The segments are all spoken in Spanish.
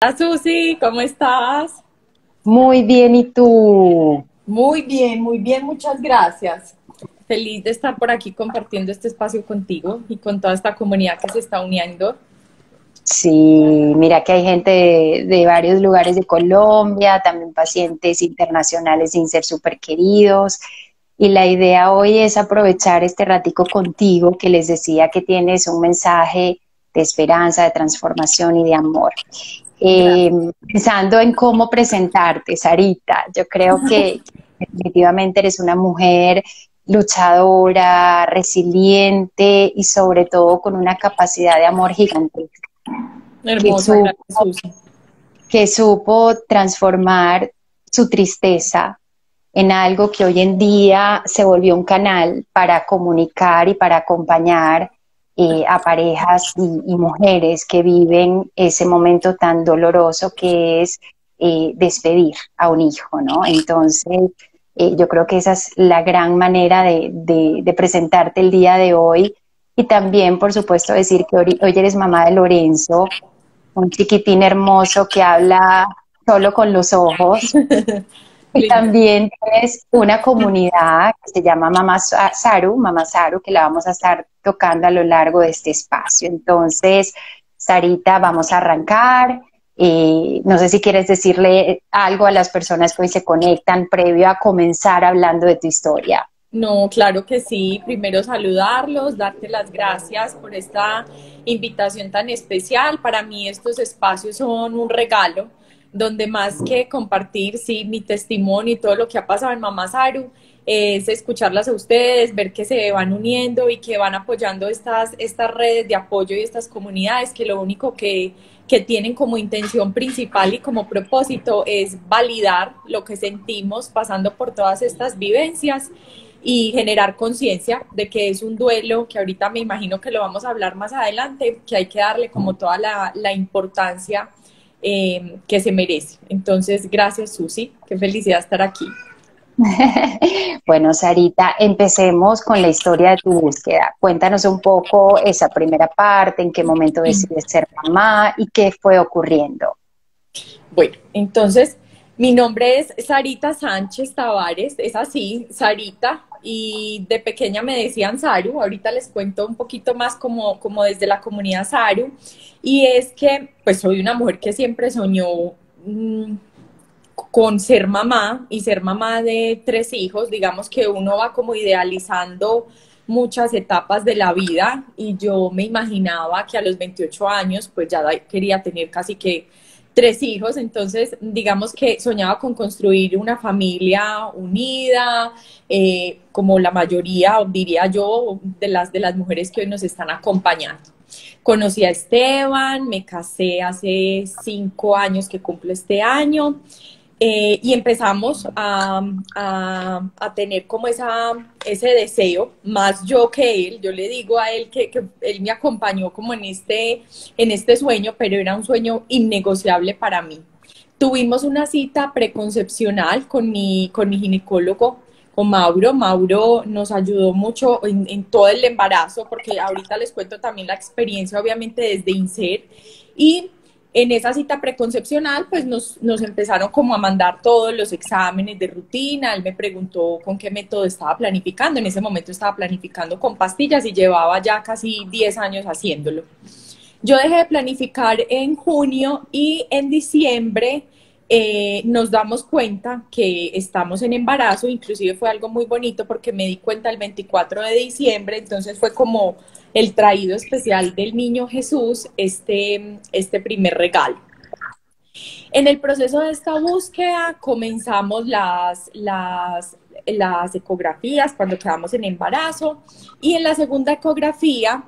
Hola Susi, ¿cómo estás? Muy bien, ¿y tú? Muy bien, muchas gracias. Feliz de estar por aquí compartiendo este espacio contigo y con toda esta comunidad que se está uniendo. Sí, mira que hay gente de varios lugares de Colombia, también pacientes internacionales sin ser súper queridos. Y la idea hoy es aprovechar este ratico contigo, que les decía que tienes un mensaje de esperanza, de transformación y de amor. Eh, Gracias. Pensando en cómo presentarte, Sarita, yo creo que definitivamente eres una mujer luchadora, resiliente y sobre todo con una capacidad de amor gigantesca, que Hermosa, supo, gracias Susi. que supo transformar su tristeza en algo que hoy en día se volvió un canal para comunicar y para acompañar a parejas y mujeres que viven ese momento tan doloroso que es despedir a un hijo, ¿no? Entonces, yo creo que esa es la gran manera de presentarte el día de hoy y también, por supuesto, decir que hoy eres mamá de Lorenzo, un chiquitín hermoso que habla solo con los ojos y Lindo. también tienes una comunidad que se llama Mamá Saru, que la vamos a estar tocando a lo largo de este espacio. Entonces, Sarita, vamos a arrancar. No sé si quieres decirle algo a las personas que hoy se conectan previo a comenzar hablando de tu historia. No, claro que sí. Primero saludarlos, darte las gracias por esta invitación tan especial. Para mí estos espacios son un regalo, donde más que compartir, sí, mi testimonio y todo lo que ha pasado en Mamá Saru, es escucharlas a ustedes, ver que se van uniendo y que van apoyando estas redes de apoyo y estas comunidades que lo único que tienen como intención principal y como propósito es validar lo que sentimos pasando por todas estas vivencias y generar conciencia de que es un duelo, que ahorita me imagino que lo vamos a hablar más adelante, que hay que darle como toda la importancia que se merece. Entonces, gracias Susi, qué felicidad estar aquí. Bueno, Sarita, empecemos con la historia de tu búsqueda. Cuéntanos un poco esa primera parte, en qué momento decides ser mamá y qué fue ocurriendo. Bueno, entonces mi nombre es Sarita Sánchez Tavares, es así, Sarita, y de pequeña me decían Saru, ahorita les cuento un poquito más como desde la comunidad Saru, y es que pues soy una mujer que siempre soñó con ser mamá y ser mamá de tres hijos, digamos que uno va como idealizando muchas etapas de la vida y yo me imaginaba que a los 28 años pues ya quería tener casi que tres hijos, entonces digamos que soñaba con construir una familia unida, como la mayoría, diría yo, de las mujeres que hoy nos están acompañando. Conocí a Esteban, me casé hace 5 años que cumplo este año y empezamos a tener como ese deseo, más yo que él, yo le digo a él que él me acompañó como en este sueño, pero era un sueño innegociable para mí. Tuvimos una cita preconcepcional con mi ginecólogo, con Mauro. Mauro nos ayudó mucho en todo el embarazo, porque ahorita les cuento también la experiencia, obviamente, desde INSER. Y en esa cita preconcepcional, pues nos empezaron como a mandar todos los exámenes de rutina. Él me preguntó con qué método estaba planificando. En ese momento estaba planificando con pastillas y llevaba ya casi 10 años haciéndolo. Yo dejé de planificar en junio y en diciembre nos damos cuenta que estamos en embarazo, inclusive fue algo muy bonito porque me di cuenta el 24 de diciembre, entonces fue como el traído especial del niño Jesús, este primer regalo. En el proceso de esta búsqueda comenzamos las ecografías cuando quedamos en embarazo y en la segunda ecografía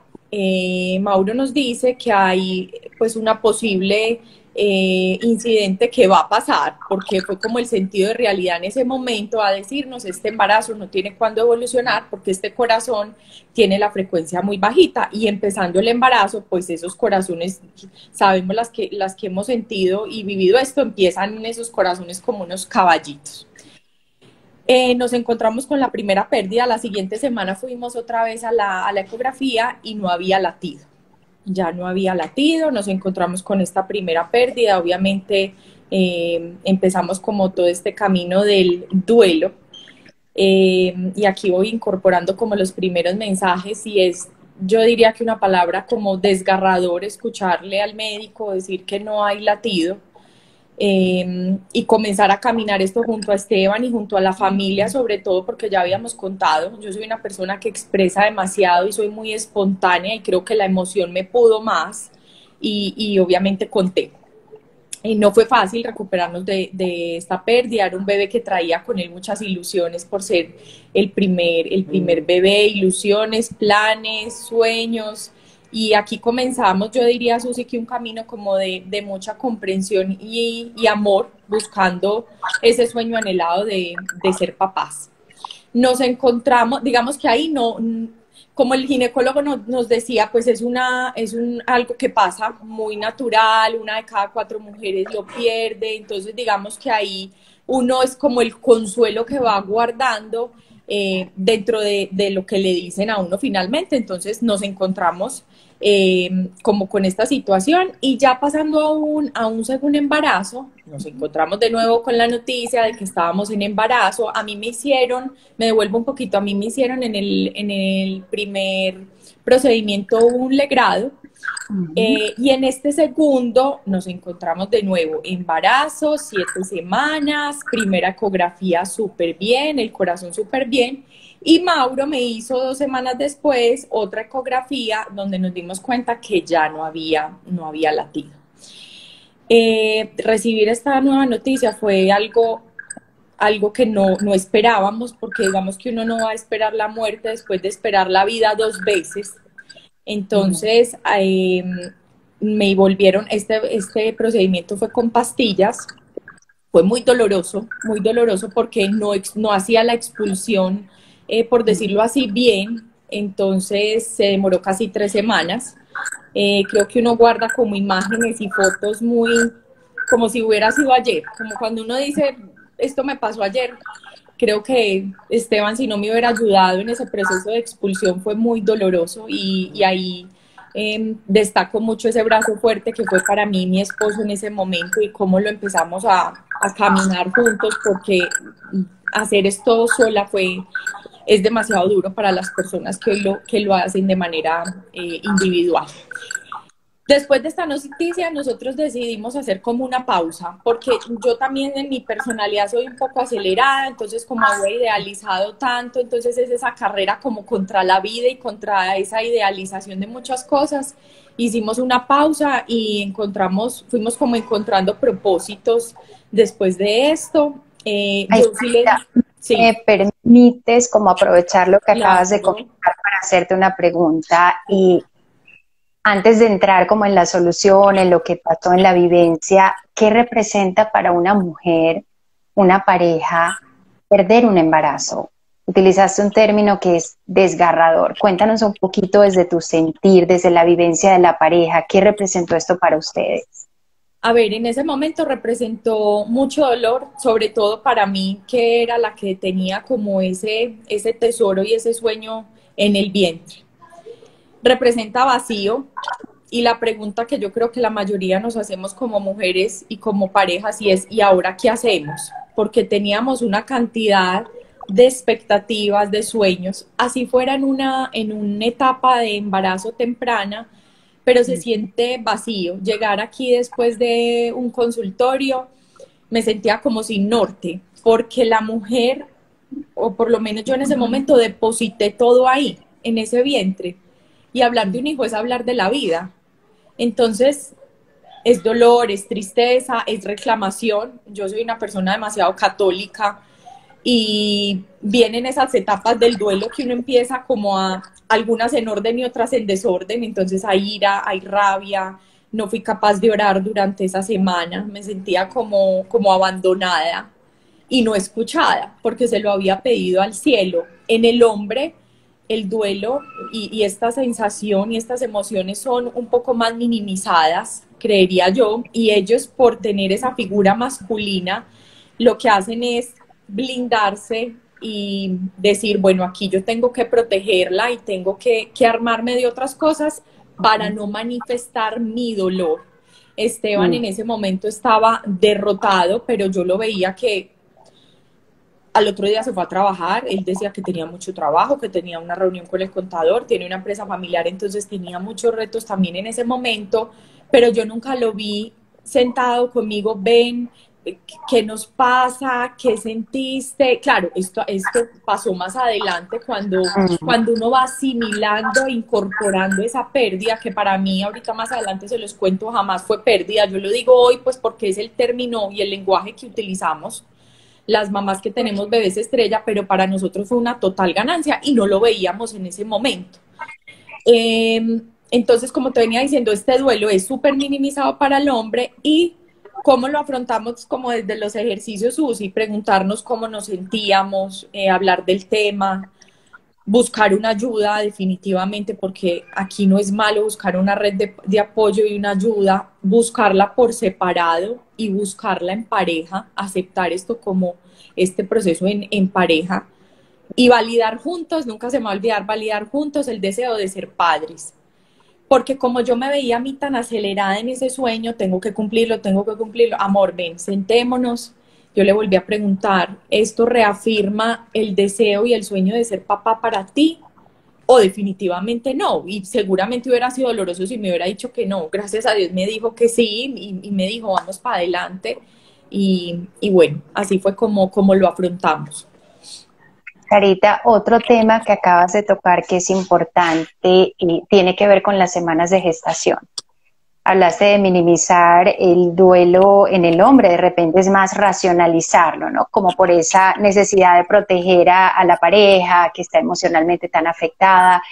Mauro nos dice que hay pues una posible incidente que va a pasar, porque fue como el sentido de realidad en ese momento a decirnos, este embarazo no tiene cuándo evolucionar porque este corazón tiene la frecuencia muy bajita y empezando el embarazo, pues esos corazones, sabemos las que hemos sentido y vivido esto, empiezan en esos corazones como unos caballitos. Nos encontramos con la primera pérdida, la siguiente semana fuimos otra vez a la ecografía y no había latido. ya no había latido, nos encontramos con esta primera pérdida, obviamente empezamos como todo este camino del duelo. Y aquí voy incorporando como los primeros mensajes y es, yo diría que una palabra como desgarrador, escucharle al médico decir que no hay latido, y comenzar a caminar esto junto a Esteban y junto a la familia, sobre todo porque ya habíamos contado, yo soy una persona que expresa demasiado y soy muy espontánea y creo que la emoción me pudo más y obviamente conté. No fue fácil recuperarnos de esta pérdida, era un bebé que traía con él muchas ilusiones por ser el primer bebé, ilusiones, planes, sueños, y aquí comenzamos, yo diría, Susi, que un camino como de mucha comprensión y amor, buscando ese sueño anhelado de ser papás. Nos encontramos, digamos que ahí no, como el ginecólogo nos decía, pues algo que pasa muy natural, una de cada 4 mujeres lo pierde, entonces digamos que ahí uno es como el consuelo que va guardando dentro de lo que le dicen a uno finalmente, entonces nos encontramos como con esta situación y ya pasando a un segundo embarazo, nos encontramos de nuevo con la noticia de que estábamos en embarazo. A mí me hicieron, me devuelvo un poquito, a mí me hicieron en el primer procedimiento un legrado. Y en este segundo nos encontramos de nuevo embarazo, 7 semanas, primera ecografía súper bien, el corazón súper bien. Y Mauro me hizo 2 semanas después otra ecografía donde nos dimos cuenta que ya no había latido. Recibir esta nueva noticia fue algo que no esperábamos, porque digamos que uno no va a esperar la muerte después de esperar la vida 2 veces. Entonces, me volvieron, este procedimiento fue con pastillas, fue muy doloroso porque no hacía la expulsión, por decirlo así, bien, entonces se demoró casi 3 semanas. Creo que uno guarda como imágenes y fotos muy, como si hubiera sido ayer, como cuando uno dice, esto me pasó ayer. Creo que Esteban, si no me hubiera ayudado en ese proceso de expulsión, fue muy doloroso y ahí destaco mucho ese brazo fuerte que fue para mí mi esposo en ese momento y cómo lo empezamos a caminar juntos, porque hacer esto sola es demasiado duro para las personas que lo hacen de manera individual. Después de esta noticia, nosotros decidimos hacer como una pausa, porque yo también en mi personalidad soy un poco acelerada, entonces como había idealizado tanto, entonces es esa carrera como contra la vida y contra esa idealización de muchas cosas. Hicimos una pausa y fuimos como encontrando propósitos después de esto. Ay, Sí. ¿me permites como aprovechar lo que acabas de Claro. comentar para hacerte una pregunta? Y antes de entrar como en la solución, en lo que pasó en la vivencia, ¿qué representa para una mujer, una pareja, perder un embarazo? Utilizaste un término que es desgarrador. Cuéntanos un poquito desde tu sentir, desde la vivencia de la pareja, ¿qué representó esto para ustedes? A ver, en ese momento representó mucho dolor, sobre todo para mí, que era la que tenía como ese tesoro y ese sueño en el vientre. Representa vacío, y la pregunta que yo creo que la mayoría nos hacemos como mujeres y como parejas y es, ¿y ahora qué hacemos? Porque teníamos una cantidad de expectativas, de sueños, así fuera en una etapa de embarazo temprana, pero se siente vacío. Llegar aquí después de un consultorio me sentía como sin norte, porque la mujer, o por lo menos yo en ese momento, deposité todo ahí, en ese vientre. Y hablar de un hijo es hablar de la vida. Entonces, es dolor, es tristeza, es reclamación. Yo soy una persona demasiado católica y vienen esas etapas del duelo que uno empieza como algunas en orden y otras en desorden, entonces hay ira, hay rabia, no fui capaz de orar durante esa semana, me sentía como abandonada y no escuchada, porque se lo había pedido al cielo. En el hombre, el duelo y esta sensación y estas emociones son un poco más minimizadas, creería yo, y ellos por tener esa figura masculina, lo que hacen es blindarse y decir, bueno, aquí yo tengo que protegerla y tengo que armarme de otras cosas para no manifestar mi dolor. Esteban Mm. en ese momento estaba derrotado, pero yo lo veía que al otro día se fue a trabajar, él decía que tenía mucho trabajo, que tenía una reunión con el contador, tiene una empresa familiar, entonces tenía muchos retos también en ese momento, pero yo nunca lo vi sentado conmigo, ven, ¿qué nos pasa? ¿Qué sentiste? Claro, esto pasó más adelante Mm. cuando uno va asimilando, incorporando esa pérdida, que para mí ahorita más adelante se los cuento, jamás fue pérdida, yo lo digo hoy pues porque es el término y el lenguaje que utilizamos las mamás que tenemos bebés estrella, pero para nosotros fue una total ganancia y no lo veíamos en ese momento. Entonces, como te venía diciendo, este duelo es súper minimizado para el hombre y cómo lo afrontamos como desde los ejercicios UCI, preguntarnos cómo nos sentíamos, hablar del tema, buscar una ayuda definitivamente, porque aquí no es malo buscar una red de apoyo y una ayuda, buscarla por separado y buscarla en pareja, aceptar esto como este proceso en pareja y validar juntos, nunca se me va a olvidar, validar juntos el deseo de ser padres. Porque como yo me veía a mí tan acelerada en ese sueño, tengo que cumplirlo. Amor, ven, sentémonos. Yo le volví a preguntar, ¿esto reafirma el deseo y el sueño de ser papá para ti? O definitivamente no. Y seguramente hubiera sido doloroso si me hubiera dicho que no. Gracias a Dios me dijo que sí y me dijo, vamos para adelante. Y bueno, así fue como lo afrontamos. Sarita, otro tema que acabas de tocar que es importante y tiene que ver con las semanas de gestación. Hablaste de minimizar el duelo en el hombre, de repente es más racionalizarlo, ¿no? Como por esa necesidad de proteger a la pareja que está emocionalmente tan afectada.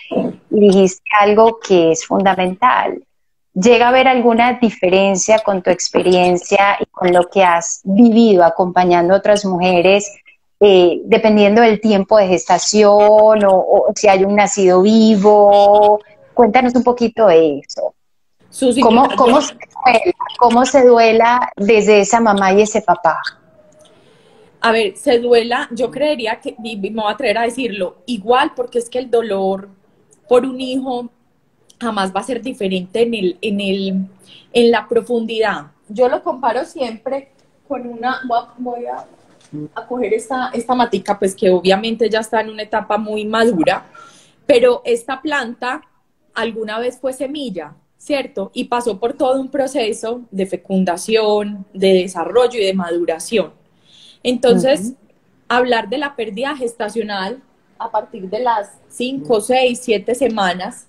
Y dijiste algo que es fundamental. ¿Llega a haber alguna diferencia con tu experiencia y con lo que has vivido acompañando a otras mujeres, dependiendo del tiempo de gestación o si hay un nacido vivo? Cuéntanos un poquito de eso. Susi, mira, ¿Cómo se duela desde esa mamá y ese papá? a ver, se duela, yo creería que, y me voy a atrever a decirlo, igual porque es que el dolor por un hijo jamás va a ser diferente en la profundidad. Yo lo comparo siempre con a coger esta matica, pues que obviamente ya está en una etapa muy madura, pero esta planta alguna vez fue semilla, ¿cierto? Y pasó por todo un proceso de fecundación, de desarrollo y de maduración. Entonces, Ujú. hablar de la pérdida gestacional a partir de las 5, 6, 7 semanas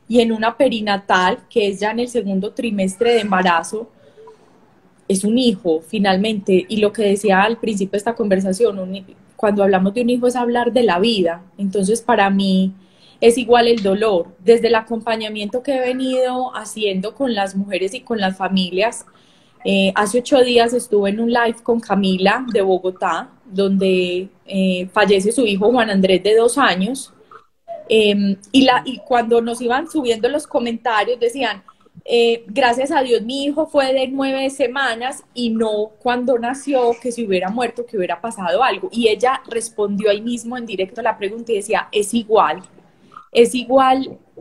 y en una perinatal, que es ya en el segundo trimestre de embarazo, es un hijo finalmente. Y lo que decía al principio de esta conversación, cuando hablamos de un hijo es hablar de la vida. Entonces, para mí es igual el dolor. Desde el acompañamiento que he venido haciendo con las mujeres y con las familias, hace 8 días estuve en un live con Camila de Bogotá, donde fallece su hijo Juan Andrés de 2 años. Y cuando nos iban subiendo los comentarios decían, gracias a Dios mi hijo fue de 9 semanas y no cuando nació, que si hubiera muerto, que hubiera pasado algo. Y ella respondió ahí mismo en directo a la pregunta y decía, es igual,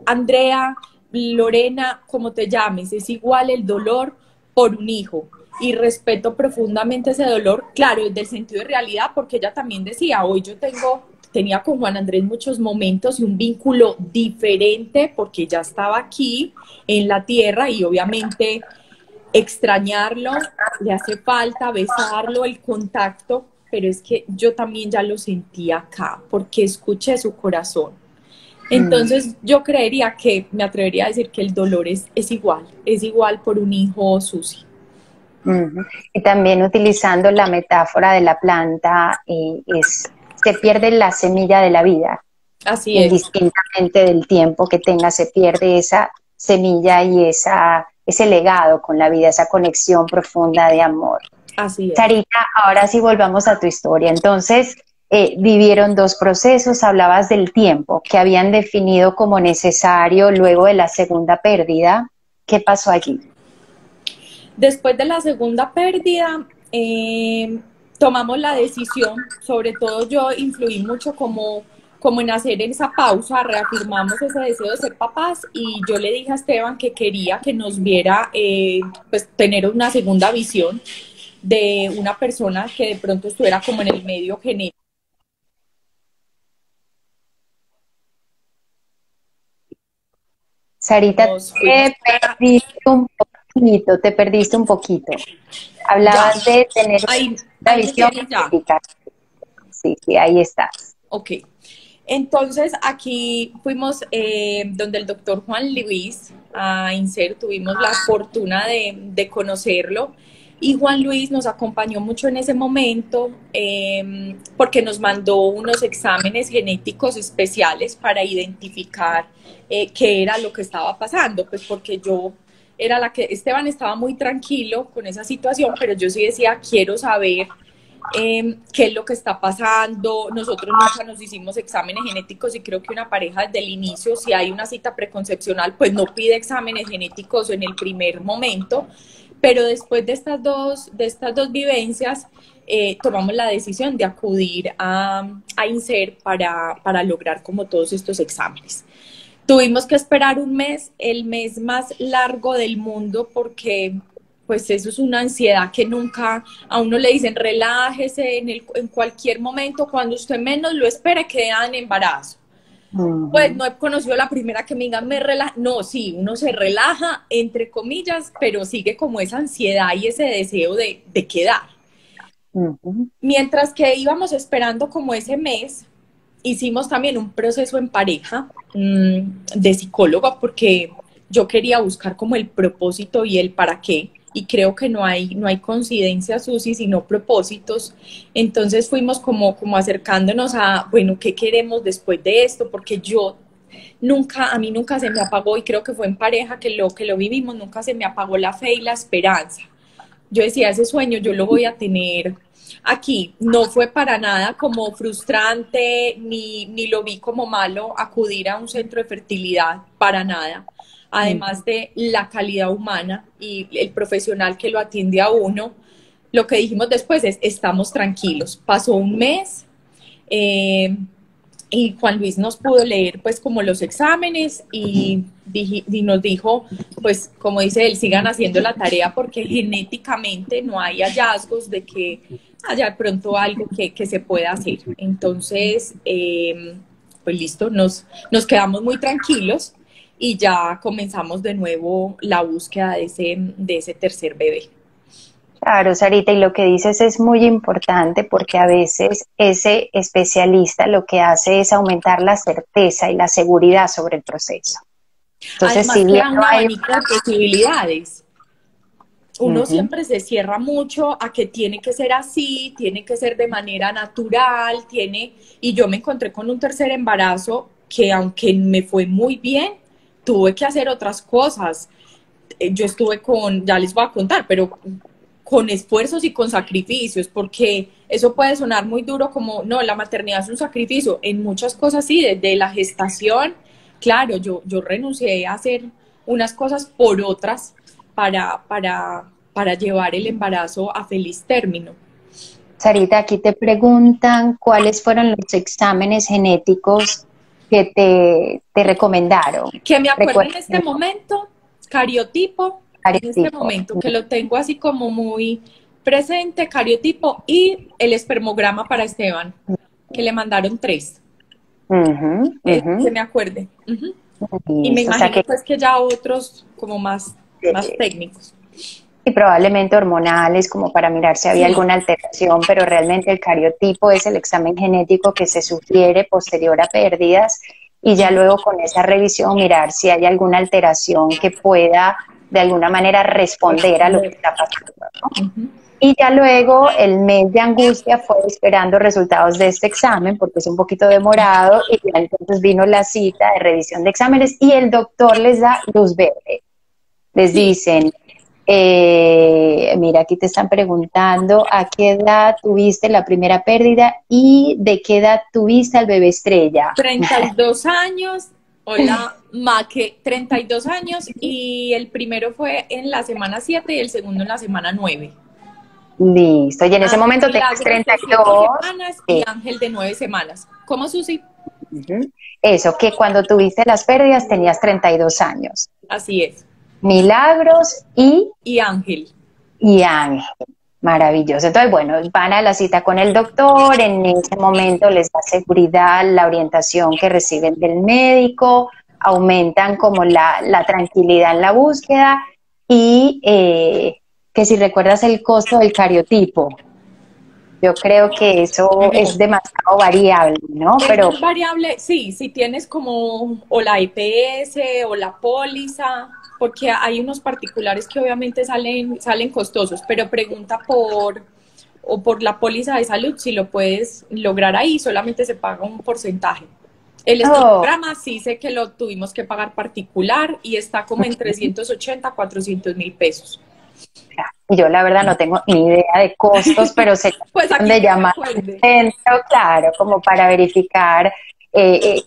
Andrea, Lorena, como te llames, es igual el dolor por un hijo. Y respeto profundamente ese dolor, claro, desde el sentido de realidad, porque ella también decía, hoy tenía con Juan Andrés muchos momentos y un vínculo diferente porque ya estaba aquí en la tierra y obviamente extrañarlo, le hace falta besarlo, el contacto, pero es que yo también ya lo sentí acá porque escuché su corazón. Mm. Entonces yo creería que, me atrevería a decir que el dolor es igual por un hijo, Susi. Ujú. Y también utilizando la metáfora de la planta, se pierde la semilla de la vida, Así es, indistintamente del tiempo que tenga, se pierde esa semilla y ese legado con la vida, esa conexión profunda de amor. así es. Sarita, ahora sí volvamos a tu historia. Entonces, vivieron dos procesos, hablabas del tiempo que habían definido como necesario luego de la segunda pérdida. ¿Qué pasó allí? Después de la segunda pérdida, tomamos la decisión, sobre todo yo influí mucho como en hacer esa pausa, reafirmamos ese deseo de ser papás y yo le dije a Esteban que quería que nos viera, pues tener una segunda visión de una persona que de pronto estuviera como en el medio genético. Sarita, te perdiste un poquito. Hablabas de tener una visión genética. Sí, sí, ahí estás. Ok. Entonces, aquí fuimos donde el doctor Juan Luis a INSER, tuvimos la fortuna de conocerlo y Juan Luis nos acompañó mucho en ese momento porque nos mandó unos exámenes genéticos especiales para identificar qué era lo que estaba pasando, pues porque yo era la que, Esteban estaba muy tranquilo con esa situación, pero yo sí decía, quiero saber qué es lo que está pasando. Nosotros nunca nos hicimos exámenes genéticos y creo que una pareja desde el inicio, si hay una cita preconcepcional, pues no pide exámenes genéticos en el primer momento, pero después de estas dos vivencias, tomamos la decisión de acudir a INSER para lograr como todos estos exámenes. Tuvimos que esperar un mes, el mes más largo del mundo, porque pues eso es una ansiedad que nunca, a uno le dicen relájese en cualquier momento, cuando usted menos lo espere, queda en embarazo. Pues no he conocido la primera que me diga, me relaja. No, sí, uno se relaja, entre comillas, pero sigue como esa ansiedad y ese deseo de quedar. Mientras que íbamos esperando como ese mes, hicimos también un proceso en pareja de psicóloga porque yo quería buscar como el propósito y el para qué. Y creo que no hay coincidencias, Susi, sino propósitos. Entonces fuimos como acercándonos a, bueno, ¿qué queremos después de esto? Porque a mí nunca se me apagó, y creo que fue en pareja que lo vivimos, nunca se me apagó la fe y la esperanza. Yo decía, ese sueño yo lo voy a tener aquí. No fue para nada como frustrante, ni lo vi como malo acudir a un centro de fertilidad, para nada. Además de la calidad humana y el profesional que lo atiende a uno, lo que dijimos después es, estamos tranquilos. Pasó un mes y Juan Luis nos pudo leer pues como los exámenes y nos dijo, pues como dice él, sigan haciendo la tarea porque genéticamente no hay hallazgos de que haya de pronto algo que se pueda hacer. Entonces, pues listo, nos quedamos muy tranquilos y ya comenzamos de nuevo la búsqueda de ese tercer bebé. Claro, Sarita, y lo que dices es muy importante porque a veces ese especialista lo que hace es aumentar la certeza y la seguridad sobre el proceso. Entonces, además, si bien no hay abanico de posibilidades, uno siempre se cierra mucho a que tiene que ser así, tiene que ser de manera natural, y yo me encontré con un tercer embarazo que aunque me fue muy bien, tuve que hacer otras cosas. Yo estuve ya les voy a contar, pero con esfuerzos y con sacrificios, porque eso puede sonar muy duro como, no, la maternidad es un sacrificio. En muchas cosas sí, desde la gestación, claro, yo renuncié a hacer unas cosas por otras para llevar el embarazo a feliz término. Sarita, aquí te preguntan cuáles fueron los exámenes genéticos que te recomendaron. Que me acuerdo en este momento, cariotipo, en este momento, que lo tengo así como muy presente, cariotipo y el espermograma para Esteban, que le mandaron 3. Que me acuerde. Y me imagino pues que ya otros como más técnicos. Y probablemente hormonales, como para mirar si había alguna alteración, pero realmente el cariotipo es el examen genético que se sugiere posterior a pérdidas y ya luego con esa revisión mirar si hay alguna alteración que pueda de alguna manera responder a lo que está pasando, ¿no? Y ya luego el mes de angustia fue esperando resultados de este examen porque es un poquito demorado y ya entonces vino la cita de revisión de exámenes y el doctor les da luz verde. Les dicen, mira, aquí te están preguntando a qué edad tuviste la primera pérdida y de qué edad tuviste al bebé estrella. 32 años, hola Maque, 32 años y el primero fue en la semana 7 y el segundo en la semana 9. Listo, y en ese momento tenías 32 semanas y Ángel de 9 semanas. ¿Cómo, Susi? Ujú. Eso, que cuando tuviste las pérdidas tenías 32 años. Así es. Milagros Y Ángel. y Ángel. Maravilloso. Entonces, bueno, van a la cita con el doctor, en ese momento les da seguridad la orientación que reciben del médico, aumentan como la tranquilidad en la búsqueda y que si recuerdas el costo del cariotipo, yo creo que eso es No, demasiado variable, ¿no? es Pero muy variable, sí, si tienes como o la EPS o la póliza, porque hay unos particulares que obviamente salen costosos, pero pregunta por la póliza de salud si lo puedes lograr ahí, solamente se paga un porcentaje. El oh, estudiograma sí sé que lo tuvimos que pagar particular y está como en 380 a 400.000 pesos. yo la verdad no tengo ni idea de costos, pero sé Pues aquí de que me llamar acuerde. al centro, claro, como para verificar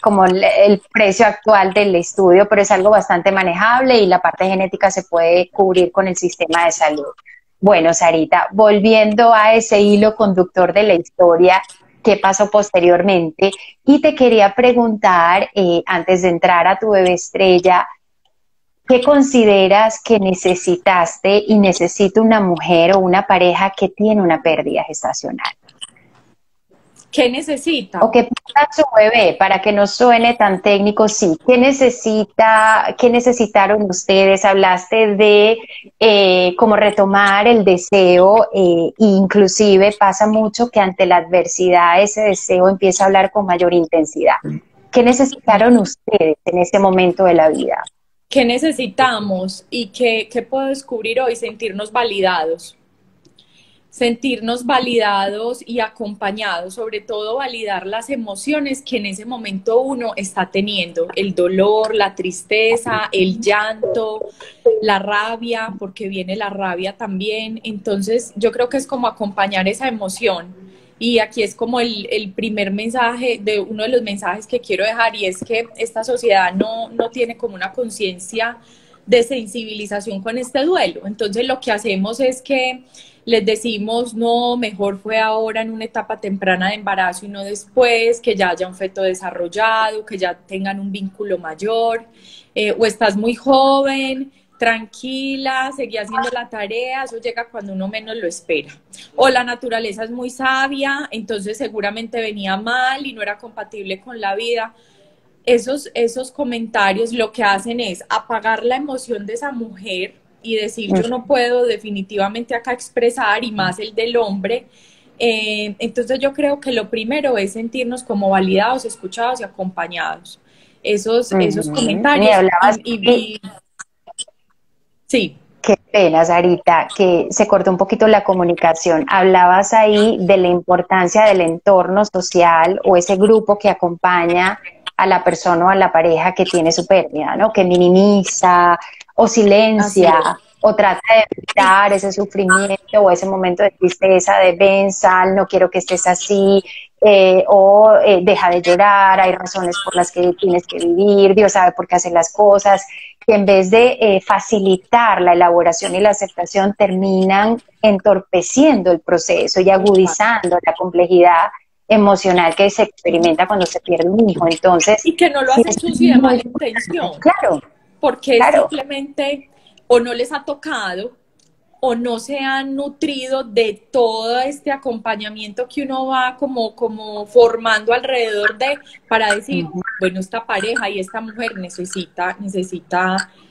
como el precio actual del estudio, pero es algo bastante manejable y la parte genética se puede cubrir con el sistema de salud. Bueno, Sarita, volviendo a ese hilo conductor de la historia, ¿qué pasó posteriormente? Y te quería preguntar, antes de entrar a tu bebé estrella, ¿qué consideras que necesitaste y necesita una mujer o una pareja que tiene una pérdida gestacional? ¿Qué necesita? ¿O qué pasa su bebé? Para que no suene tan técnico, sí. ¿Qué necesitaron ustedes? Hablaste de cómo retomar el deseo, inclusive pasa mucho que ante la adversidad ese deseo empieza a hablar con mayor intensidad. ¿Qué necesitaron ustedes en ese momento de la vida? ¿Qué necesitamos y qué puedo descubrir hoy? Sentirnos validados. Sentirnos validados y acompañados, sobre todo validar las emociones que en ese momento uno está teniendo, el dolor, la tristeza, el llanto, la rabia, porque viene la rabia también. Entonces yo creo que es como acompañar esa emoción. Y aquí es como el primer mensaje, de uno de los mensajes que quiero dejar, y es que esta sociedad no tiene como una conciencia de sensibilización con este duelo. Entonces lo que hacemos es que les decimos, no, mejor fue ahora en una etapa temprana de embarazo y no después, que ya haya un feto desarrollado, que ya tengan un vínculo mayor, o estás muy joven, tranquila, seguí haciendo la tarea, eso llega cuando uno menos lo espera. O la naturaleza es muy sabia, entonces seguramente venía mal y no era compatible con la vida. Esos comentarios lo que hacen es apagar la emoción de esa mujer y decir yo no puedo definitivamente acá expresar, y más el del hombre. Entonces yo creo que lo primero es sentirnos como validados, escuchados y acompañados. Esos Y comentarios hablabas, sí. qué pena, Sarita, que se cortó un poquito la comunicación. Hablabas ahí de la importancia del entorno social o ese grupo que acompaña a la persona o a la pareja que tiene su pérdida, ¿no? Que minimiza o Así es. silencia o trata de evitar ese sufrimiento o ese momento de tristeza, de ven, sal, no quiero que estés así, deja de llorar, hay razones por las que tienes que vivir, Dios sabe por qué hace las cosas, que en vez de facilitar la elaboración y la aceptación, terminan entorpeciendo el proceso y agudizando la complejidad emocional que se experimenta cuando se pierde un hijo. Entonces, Y que no lo sí, hacen es sucio y de muy mala intención, claro, porque claro. simplemente o no les ha tocado o no se han nutrido de todo este acompañamiento que uno va como formando alrededor de, para decir, bueno, esta pareja y esta mujer necesita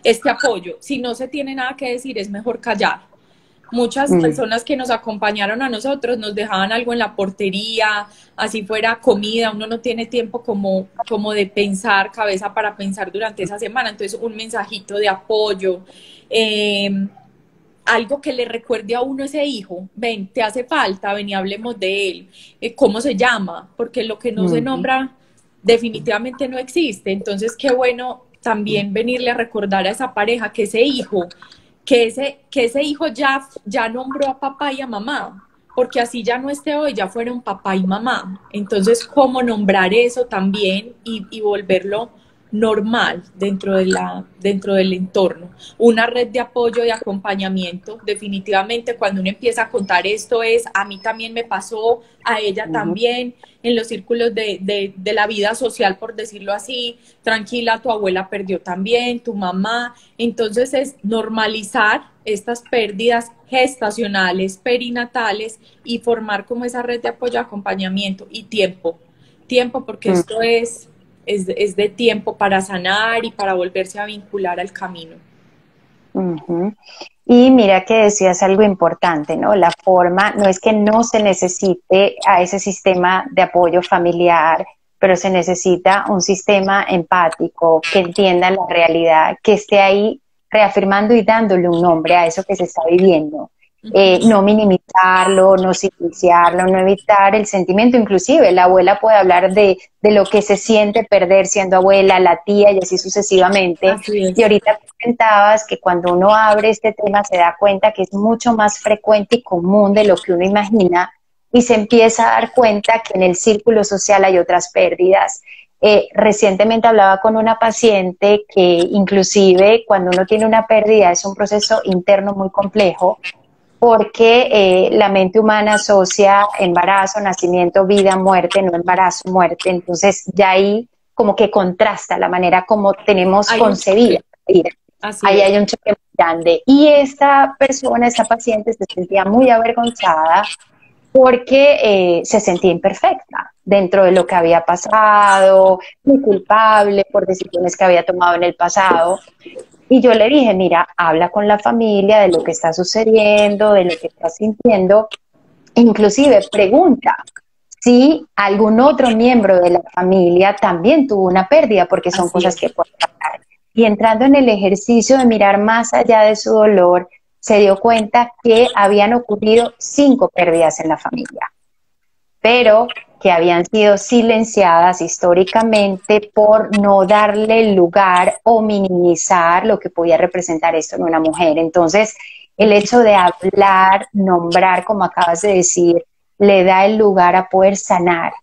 este apoyo. Si no se tiene nada que decir, es mejor callar. Muchas personas que nos acompañaron a nosotros nos dejaban algo en la portería, así fuera comida, uno no tiene tiempo como de pensar, cabeza para pensar durante esa semana, entonces un mensajito de apoyo, eh, algo que le recuerde a uno ese hijo, ven, te hace falta, ven y hablemos de él, cómo se llama, porque lo que no se nombra definitivamente no existe, entonces qué bueno también venirle a recordar a esa pareja que ese hijo, que ese hijo ya nombró a papá y a mamá, porque así ya no esté hoy, ya fueron papá y mamá, entonces cómo nombrar eso también y volverlo normal dentro del entorno. Una red de apoyo y acompañamiento, definitivamente cuando uno empieza a contar esto es, a mí también me pasó, a ella también, en los círculos de la vida social, por decirlo así, tranquila, tu abuela perdió también, tu mamá. Entonces es normalizar estas pérdidas gestacionales, perinatales, y formar como esa red de apoyo, acompañamiento y tiempo porque esto es de tiempo para sanar y para volverse a vincular al camino. Y mira que decías algo importante, ¿no? La forma, no es que no se necesite a ese sistema de apoyo familiar, pero se necesita un sistema empático que entienda la realidad, que esté ahí reafirmando y dándole un nombre a eso que se está viviendo. No minimizarlo, no silenciarlo, no evitar el sentimiento. Inclusive la abuela puede hablar de lo que se siente perder siendo abuela, la tía y así sucesivamente. Así es. Y ahorita comentabas que cuando uno abre este tema se da cuenta que es mucho más frecuente y común de lo que uno imagina y se empieza a dar cuenta que en el círculo social hay otras pérdidas. Recientemente hablaba con una paciente que inclusive cuando uno tiene una pérdida es un proceso interno muy complejo porque la mente humana asocia embarazo, nacimiento, vida, muerte, no embarazo, muerte. Entonces ya ahí como que contrasta la manera como tenemos concebida la vida. Ahí hay un choque muy grande. Y esta persona, esta paciente se sentía muy avergonzada porque se sentía imperfecta dentro de lo que había pasado, muy culpable por decisiones que había tomado en el pasado. Y yo le dije, mira, habla con la familia de lo que está sucediendo, de lo que está sintiendo, inclusive pregunta si algún otro miembro de la familia también tuvo una pérdida, porque son cosas que pueden pasar. Y entrando en el ejercicio de mirar más allá de su dolor, se dio cuenta que habían ocurrido 5 pérdidas en la familia, pero que habían sido silenciadas históricamente por no darle lugar o minimizar lo que podía representar esto en una mujer. Entonces, el hecho de hablar, nombrar, como acabas de decir, le da el lugar a poder sanar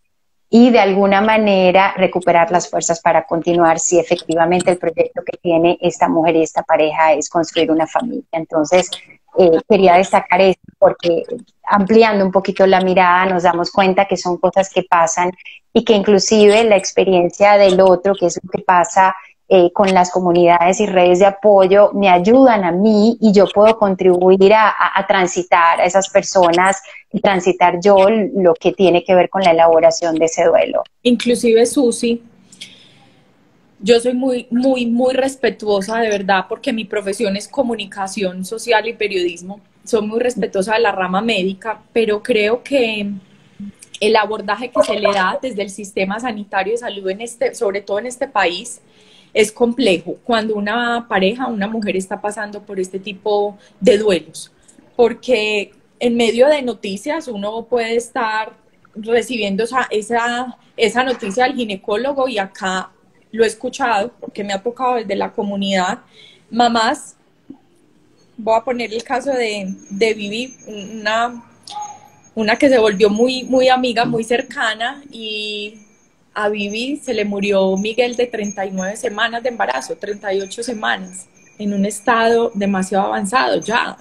y de alguna manera recuperar las fuerzas para continuar si efectivamente el proyecto que tiene esta mujer y esta pareja es construir una familia. Entonces, quería destacar esto porque ampliando un poquito la mirada nos damos cuenta que son cosas que pasan y que inclusive la experiencia del otro, que es lo que pasa con las comunidades y redes de apoyo, me ayudan a mí y yo puedo contribuir a transitar a esas personas y transitar yo lo que tiene que ver con la elaboración de ese duelo. Inclusive, Susi, yo soy muy respetuosa, de verdad, porque mi profesión es comunicación social y periodismo. Soy muy respetuosa de la rama médica, pero creo que el abordaje que se le da desde el sistema sanitario de salud, sobre todo en este país, es complejo cuando una pareja, una mujer está pasando por este tipo de duelos, porque en medio de noticias uno puede estar recibiendo esa noticia del ginecólogo y acá lo he escuchado porque me ha tocado desde la comunidad, mamás, voy a poner el caso de Vivi, una que se volvió muy amiga, muy cercana, y a Vivi se le murió Miguel de 39 semanas de embarazo, 38 semanas, en un estado demasiado avanzado ya.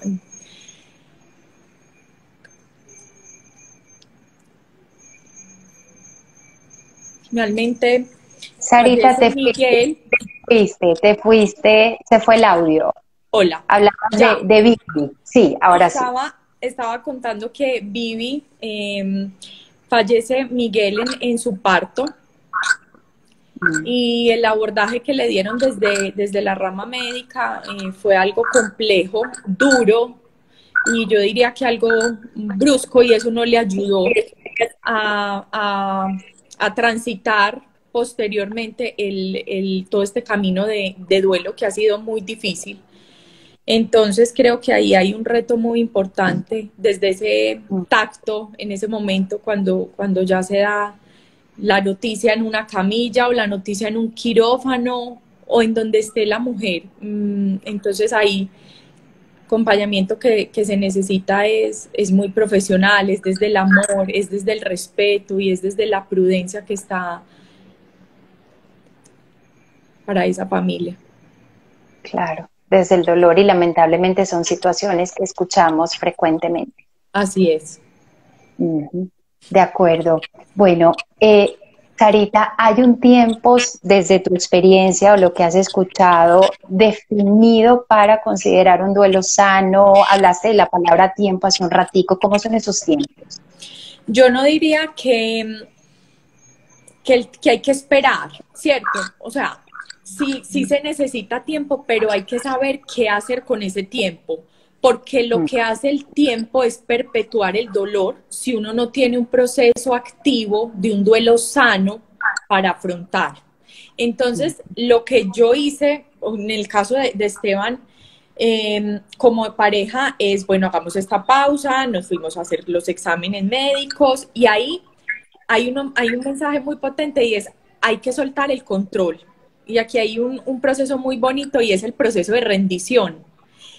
Realmente, Sarita, Miguel. te fuiste, se fue el audio. Hola. Hablabas de Vivi. Sí, ahora sí. Estaba contando que Vivi fallece Miguel en su parto. Y el abordaje que le dieron desde la rama médica fue algo complejo, duro, y yo diría que algo brusco, y eso no le ayudó a transitar posteriormente todo este camino de duelo que ha sido muy difícil. Entonces creo que ahí hay un reto muy importante desde ese tacto, en ese momento, cuando ya se da la noticia en una camilla o la noticia en un quirófano o en donde esté la mujer. Entonces ahí acompañamiento que se necesita es muy profesional, es desde el amor, es desde el respeto y es desde la prudencia que está para esa familia. Claro, desde el dolor y lamentablemente son situaciones que escuchamos frecuentemente. Así es. Ujú. De acuerdo. Bueno, Sarita, ¿hay un tiempo desde tu experiencia o lo que has escuchado definido para considerar un duelo sano? Hablaste de la palabra tiempo hace un ratico. ¿Cómo son esos tiempos? Yo no diría que hay que esperar, ¿cierto? O sea, sí se necesita tiempo, pero hay que saber qué hacer con ese tiempo, porque lo Mm, que hace el tiempo es perpetuar el dolor si uno no tiene un proceso activo de un duelo sano para afrontar. mm, Entonces, lo que yo hice en el caso de Esteban, como pareja, es, bueno, hagamos esta pausa, nos fuimos a hacer los exámenes médicos y ahí hay un mensaje muy potente y es, hay que soltar el control. Y aquí hay un proceso muy bonito y es el proceso de rendición.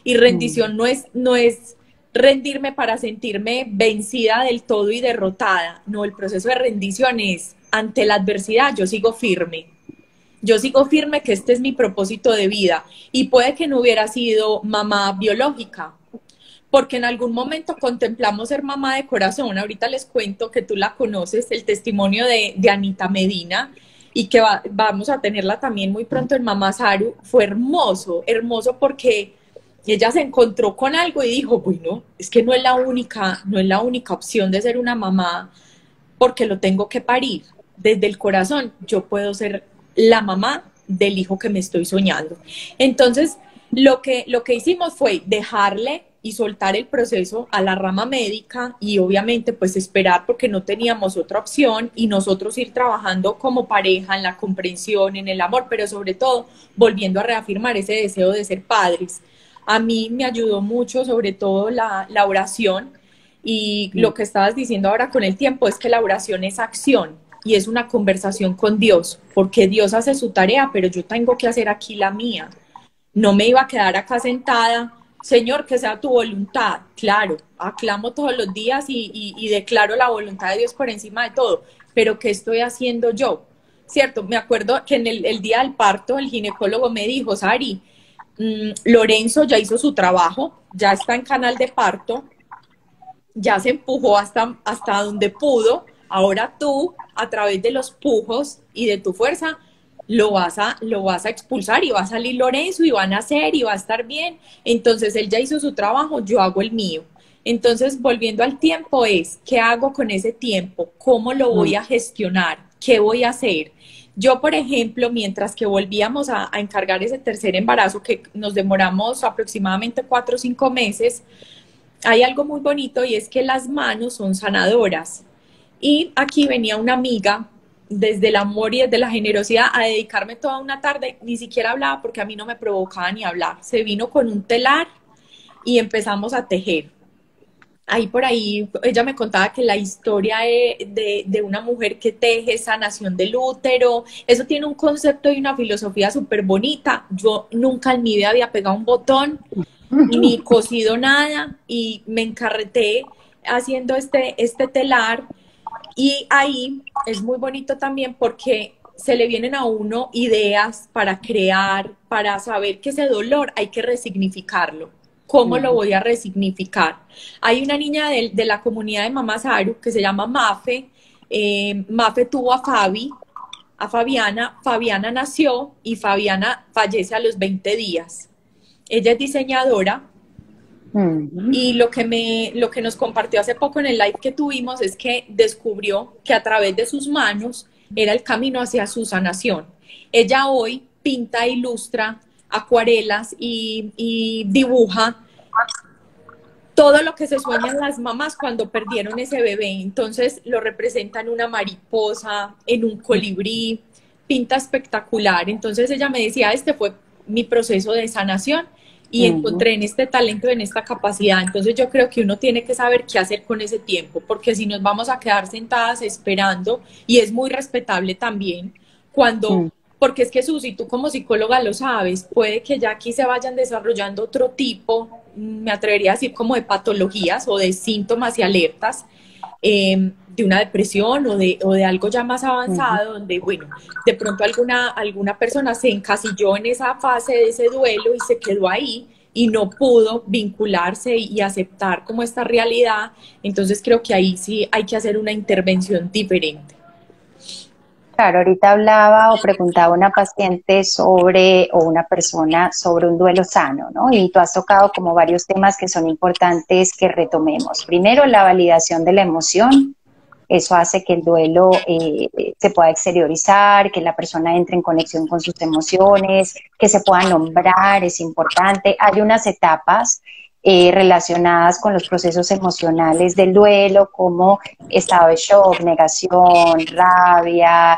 Y mm, rendición no es rendirme para sentirme vencida del todo y derrotada. No, el proceso de rendición es, ante la adversidad, yo sigo firme. Yo sigo firme que este es mi propósito de vida. Y puede que no hubiera sido mamá biológica, porque en algún momento contemplamos ser mamá de corazón. Ahorita les cuento que tú la conoces, el testimonio de Anita Medina, y que vamos a tenerla también muy pronto en Mamá Saru. Fue hermoso, hermoso porque ella se encontró con algo y dijo, bueno, es que no es la única opción de ser una mamá porque lo tengo que parir. Desde el corazón yo puedo ser la mamá del hijo que me estoy soñando. Entonces, lo que hicimos fue dejarle y soltar el proceso a la rama médica y obviamente pues esperar porque no teníamos otra opción y nosotros ir trabajando como pareja en la comprensión, en el amor, pero sobre todo volviendo a reafirmar ese deseo de ser padres. A mí me ayudó mucho sobre todo la oración y mm, lo que estabas diciendo ahora con el tiempo es que la oración es acción y es una conversación con Dios, porque Dios hace su tarea, pero yo tengo que hacer aquí la mía. No me iba a quedar acá sentada, Señor, que sea tu voluntad. Claro, aclamo todos los días y declaro la voluntad de Dios por encima de todo, pero ¿qué estoy haciendo yo? Cierto, me acuerdo que en el día del parto el ginecólogo me dijo, Sari, Lorenzo ya hizo su trabajo, ya está en canal de parto, ya se empujó hasta donde pudo, ahora tú, a través de los pujos y de tu fuerza, lo vas a expulsar y va a salir Lorenzo y va a nacer y va a estar bien. Entonces él ya hizo su trabajo, yo hago el mío. Entonces, volviendo al tiempo es, ¿qué hago con ese tiempo? ¿Cómo lo mm, voy a gestionar? ¿Qué voy a hacer? Yo, por ejemplo, mientras que volvíamos a encargar ese tercer embarazo, que nos demoramos aproximadamente 4 o 5 meses, hay algo muy bonito y es que las manos son sanadoras. Y aquí venía una amiga desde el amor y desde la generosidad a dedicarme toda una tarde, ni siquiera hablaba porque a mí no me provocaba ni hablar. Se vino con un telar y empezamos a tejer. Ahí por ahí ella me contaba que la historia de una mujer que teje sanación del útero, eso tiene un concepto y una filosofía súper bonita. Yo nunca en mi vida había pegado un botón, ni cosido nada y me encarreté haciendo este telar y ahí es muy bonito también porque se le vienen a uno ideas para crear, para saber que ese dolor hay que resignificarlo. ¿Cómo lo mm, voy a resignificar? Hay una niña de la comunidad de Mamá Saru que se llama Mafe. Mafe tuvo a Fabiana. Fabiana nació y Fabiana fallece a los 20 días. Ella es diseñadora mm, y lo que nos compartió hace poco en el live que tuvimos es que descubrió que a través de sus manos era el camino hacia su sanación. Ella hoy pinta, ilustra acuarelas y dibuja todo lo que se sueñan las mamás cuando perdieron ese bebé. Entonces lo representa en una mariposa, en un colibrí, pinta espectacular. Entonces ella me decía, este fue mi proceso de sanación y mm, encontré en este talento, en esta capacidad. Entonces yo creo que uno tiene que saber qué hacer con ese tiempo, porque si nos vamos a quedar sentadas esperando, y es muy respetable también, cuando, mm, porque es que Susi, tú como psicóloga lo sabes, puede que ya aquí se vayan desarrollando otro tipo, me atrevería a decir como de patologías o de síntomas y alertas, de una depresión o de algo ya más avanzado, donde, bueno, de pronto alguna persona se encasilló en esa fase de ese duelo y se quedó ahí y no pudo vincularse y aceptar como esta realidad. Entonces creo que ahí sí hay que hacer una intervención diferente. Claro, ahorita hablaba o preguntaba a una paciente sobre, o una persona sobre un duelo sano, ¿no? Y tú has tocado como varios temas que son importantes que retomemos. Primero, la validación de la emoción. Eso hace que el duelo se pueda exteriorizar, que la persona entre en conexión con sus emociones, que se pueda nombrar, es importante. Hay unas etapas relacionadas con los procesos emocionales del duelo, como estado de shock, negación, rabia,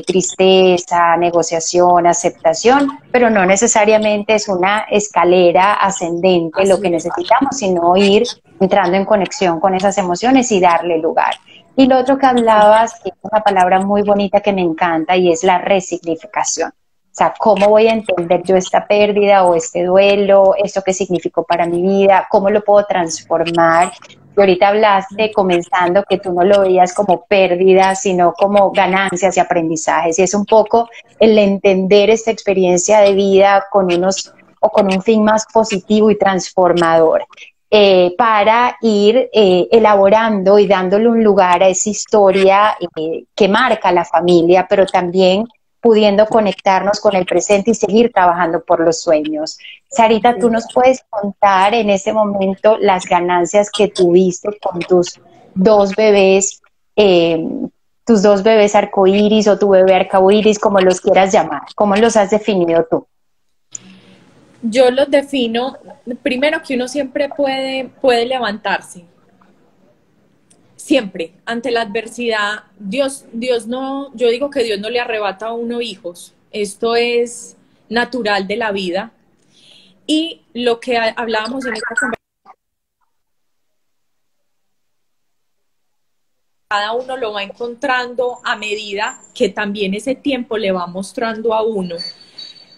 tristeza, negociación, aceptación, pero no necesariamente es una escalera ascendente lo Así que es. necesitamos, sino ir entrando en conexión con esas emociones y darle lugar. Y lo otro que hablabas, que es una palabra muy bonita que me encanta, y es la resignificación. O sea, ¿cómo voy a entender yo esta pérdida o este duelo? ¿Esto qué significó para mi vida? ¿Cómo lo puedo transformar? Y ahorita hablaste, comenzando, que tú no lo veías como pérdida, sino como ganancias y aprendizajes. Y es un poco el entender esta experiencia de vida con unos o con un fin más positivo y transformador. Para ir elaborando y dándole un lugar a esa historia que marca la familia, pero también pudiendo conectarnos con el presente y seguir trabajando por los sueños. Sarita, ¿tú nos puedes contar en ese momento las ganancias que tuviste con dos bebés, eh, tus dos bebés arcoíris o tu bebé arcoíris, como los quieras llamar? ¿Cómo los has definido tú? Yo los defino, primero que uno siempre puede levantarse, siempre, ante la adversidad. Dios no, yo digo que Dios no le arrebata a uno hijos, esto es natural de la vida. Y lo que hablábamos en esta conversación, cada uno lo va encontrando a medida que también ese tiempo le va mostrando a uno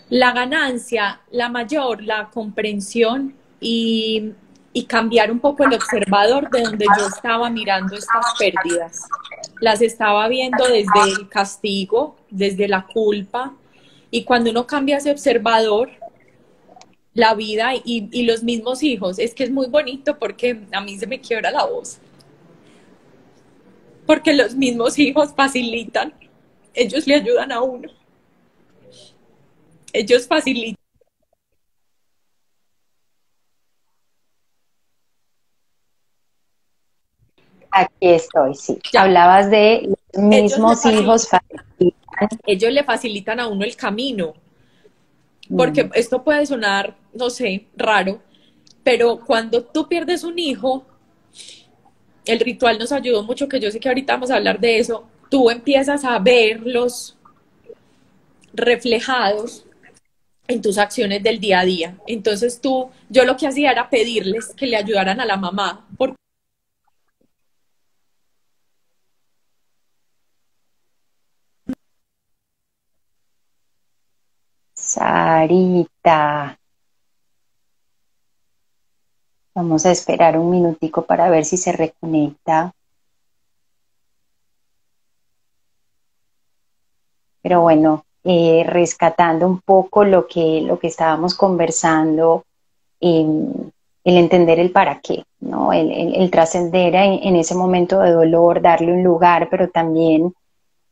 la ganancia, la mayor, la comprensión y cambiar un poco el observador de donde yo estaba mirando estas pérdidas. Las estaba viendo desde el castigo, desde la culpa, y cuando uno cambia ese observador, la vida y los mismos hijos, es que es muy bonito porque a mí se me quiebra la voz, porque los mismos hijos facilitan, ellos le ayudan a uno, ellos facilitan. Aquí estoy, sí. Ya, Hablabas de los ellos le mismos hijos. facilitan, ellos le facilitan a uno el camino, porque Mm, esto puede sonar, no sé, raro, pero cuando tú pierdes un hijo, el ritual nos ayudó mucho, que yo sé que ahorita vamos a hablar de eso, tú empiezas a verlos reflejados en tus acciones del día a día. Entonces yo lo que hacía era pedirles que le ayudaran a la mamá, porque Sarita, vamos a esperar un minutico para ver si se reconecta. Pero bueno, rescatando un poco lo que estábamos conversando, eh, el entender el para qué, ¿no? El trascender en ese momento de dolor, darle un lugar, pero también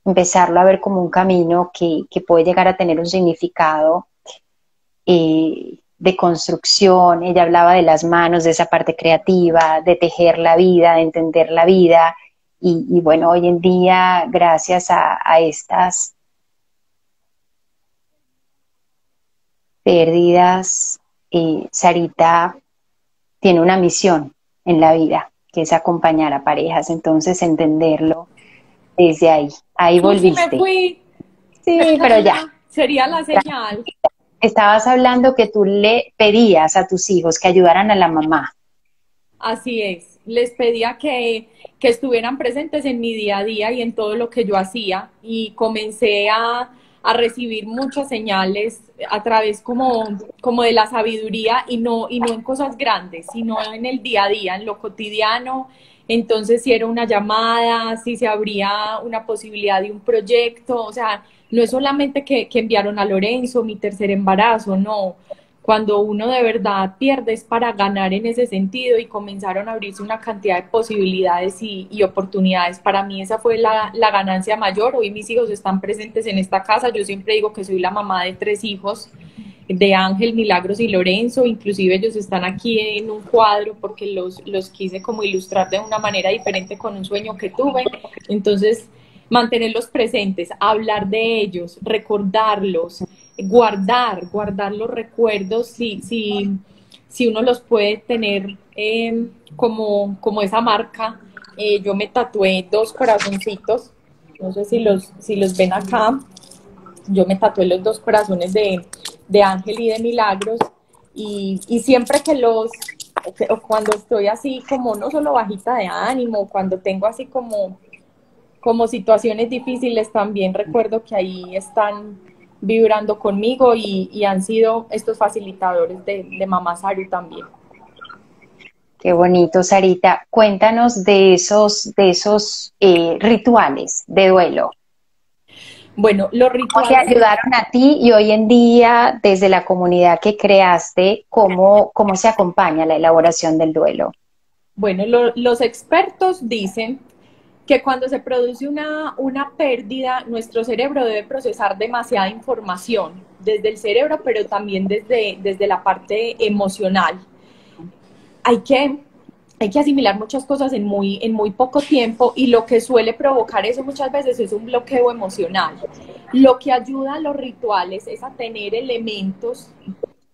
empezarlo a ver como un camino que puede llegar a tener un significado de construcción. Ella hablaba de las manos, de esa parte creativa, de tejer la vida, de entender la vida. Y bueno, hoy en día, gracias a estas pérdidas, Sarita tiene una misión en la vida, que es acompañar a parejas. Entonces, entenderlo desde ahí. Ahí sí me volviste. fui, pero Sí, esa pero ya. sería la señal. Estabas hablando que tú le pedías a tus hijos que ayudaran a la mamá. Así es, les pedía que estuvieran presentes en mi día a día y en todo lo que yo hacía y comencé a recibir muchas señales a través como de la sabiduría y no en cosas grandes, sino en el día a día, en lo cotidiano. Entonces, si era una llamada, si se abría una posibilidad de un proyecto, o sea, no es solamente que enviaron a Lorenzo, mi tercer embarazo, no. Cuando uno de verdad pierde es para ganar en ese sentido y comenzaron a abrirse una cantidad de posibilidades y oportunidades. Para mí esa fue la ganancia mayor. Hoy mis hijos están presentes en esta casa. Yo siempre digo que soy la mamá de 3 hijos, de Ángel, Milagros y Lorenzo. Inclusive ellos están aquí en un cuadro porque los quise como ilustrar de una manera diferente con un sueño que tuve. Entonces, mantenerlos presentes, hablar de ellos, recordarlos, guardar los recuerdos, si uno los puede tener como esa marca. Yo me tatué 2 corazoncitos, no sé si los ven acá. Yo me tatué los 2 corazones de Ángel y de Milagros, y siempre cuando estoy así como no solo bajita de ánimo, cuando tengo así como situaciones difíciles, también recuerdo que ahí están vibrando conmigo y han sido estos facilitadores de Mamá Saru también. Qué bonito, Sarita. Cuéntanos de esos rituales de duelo. Bueno, los ¿Cómo te rituales... ayudaron a ti y hoy en día, desde la comunidad que creaste, cómo se acompaña la elaboración del duelo? Bueno, los expertos dicen que cuando se produce una pérdida, nuestro cerebro debe procesar demasiada información desde el cerebro, pero también desde la parte emocional. Hay que asimilar muchas cosas en muy poco tiempo, y lo que suele provocar eso muchas veces es un bloqueo emocional. Lo que ayuda a los rituales es a tener elementos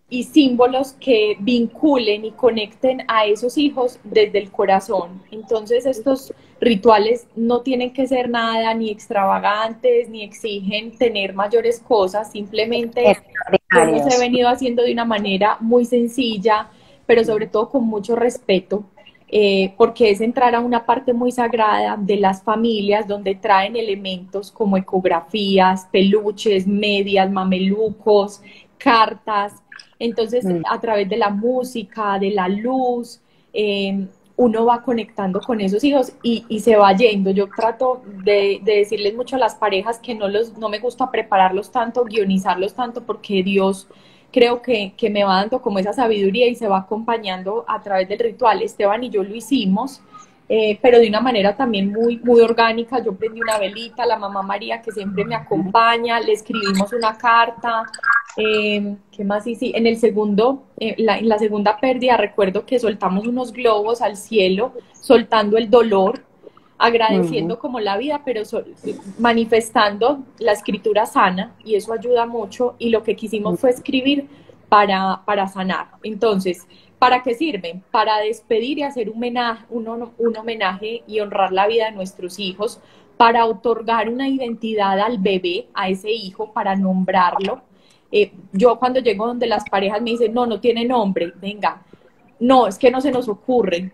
y símbolos que vinculen y conecten a esos hijos desde el corazón. Entonces estos rituales no tienen que ser nada ni extravagantes, ni exigen tener mayores cosas, simplemente yo los he venido haciendo de una manera muy sencilla, pero sobre todo con mucho respeto, porque es entrar a una parte muy sagrada de las familias, donde traen elementos como ecografías, peluches, medias, mamelucos, cartas. Entonces, a través de la música, de la luz, uno va conectando con esos hijos y se va yendo. Yo trato de decirles mucho a las parejas que no me gusta prepararlos tanto, guionizarlos tanto, porque Dios creo que me va dando como esa sabiduría y se va acompañando a través del ritual. Esteban y yo lo hicimos, pero de una manera también muy orgánica. Yo prendí una velita, la mamá María, que siempre me acompaña, le escribimos una carta. ¿Qué más hice? En en la segunda pérdida, recuerdo que soltamos unos globos al cielo, soltando el dolor, agradeciendo como la vida, pero manifestando la escritura sana, y eso ayuda mucho, y lo que quisimos fue escribir para sanar. Entonces, ¿para qué sirven? Para despedir y hacer un homenaje y honrar la vida de nuestros hijos, para otorgar una identidad al bebé, a ese hijo, para nombrarlo. Yo cuando llego donde las parejas me dicen, no tiene nombre, venga, no, es que no se nos ocurre.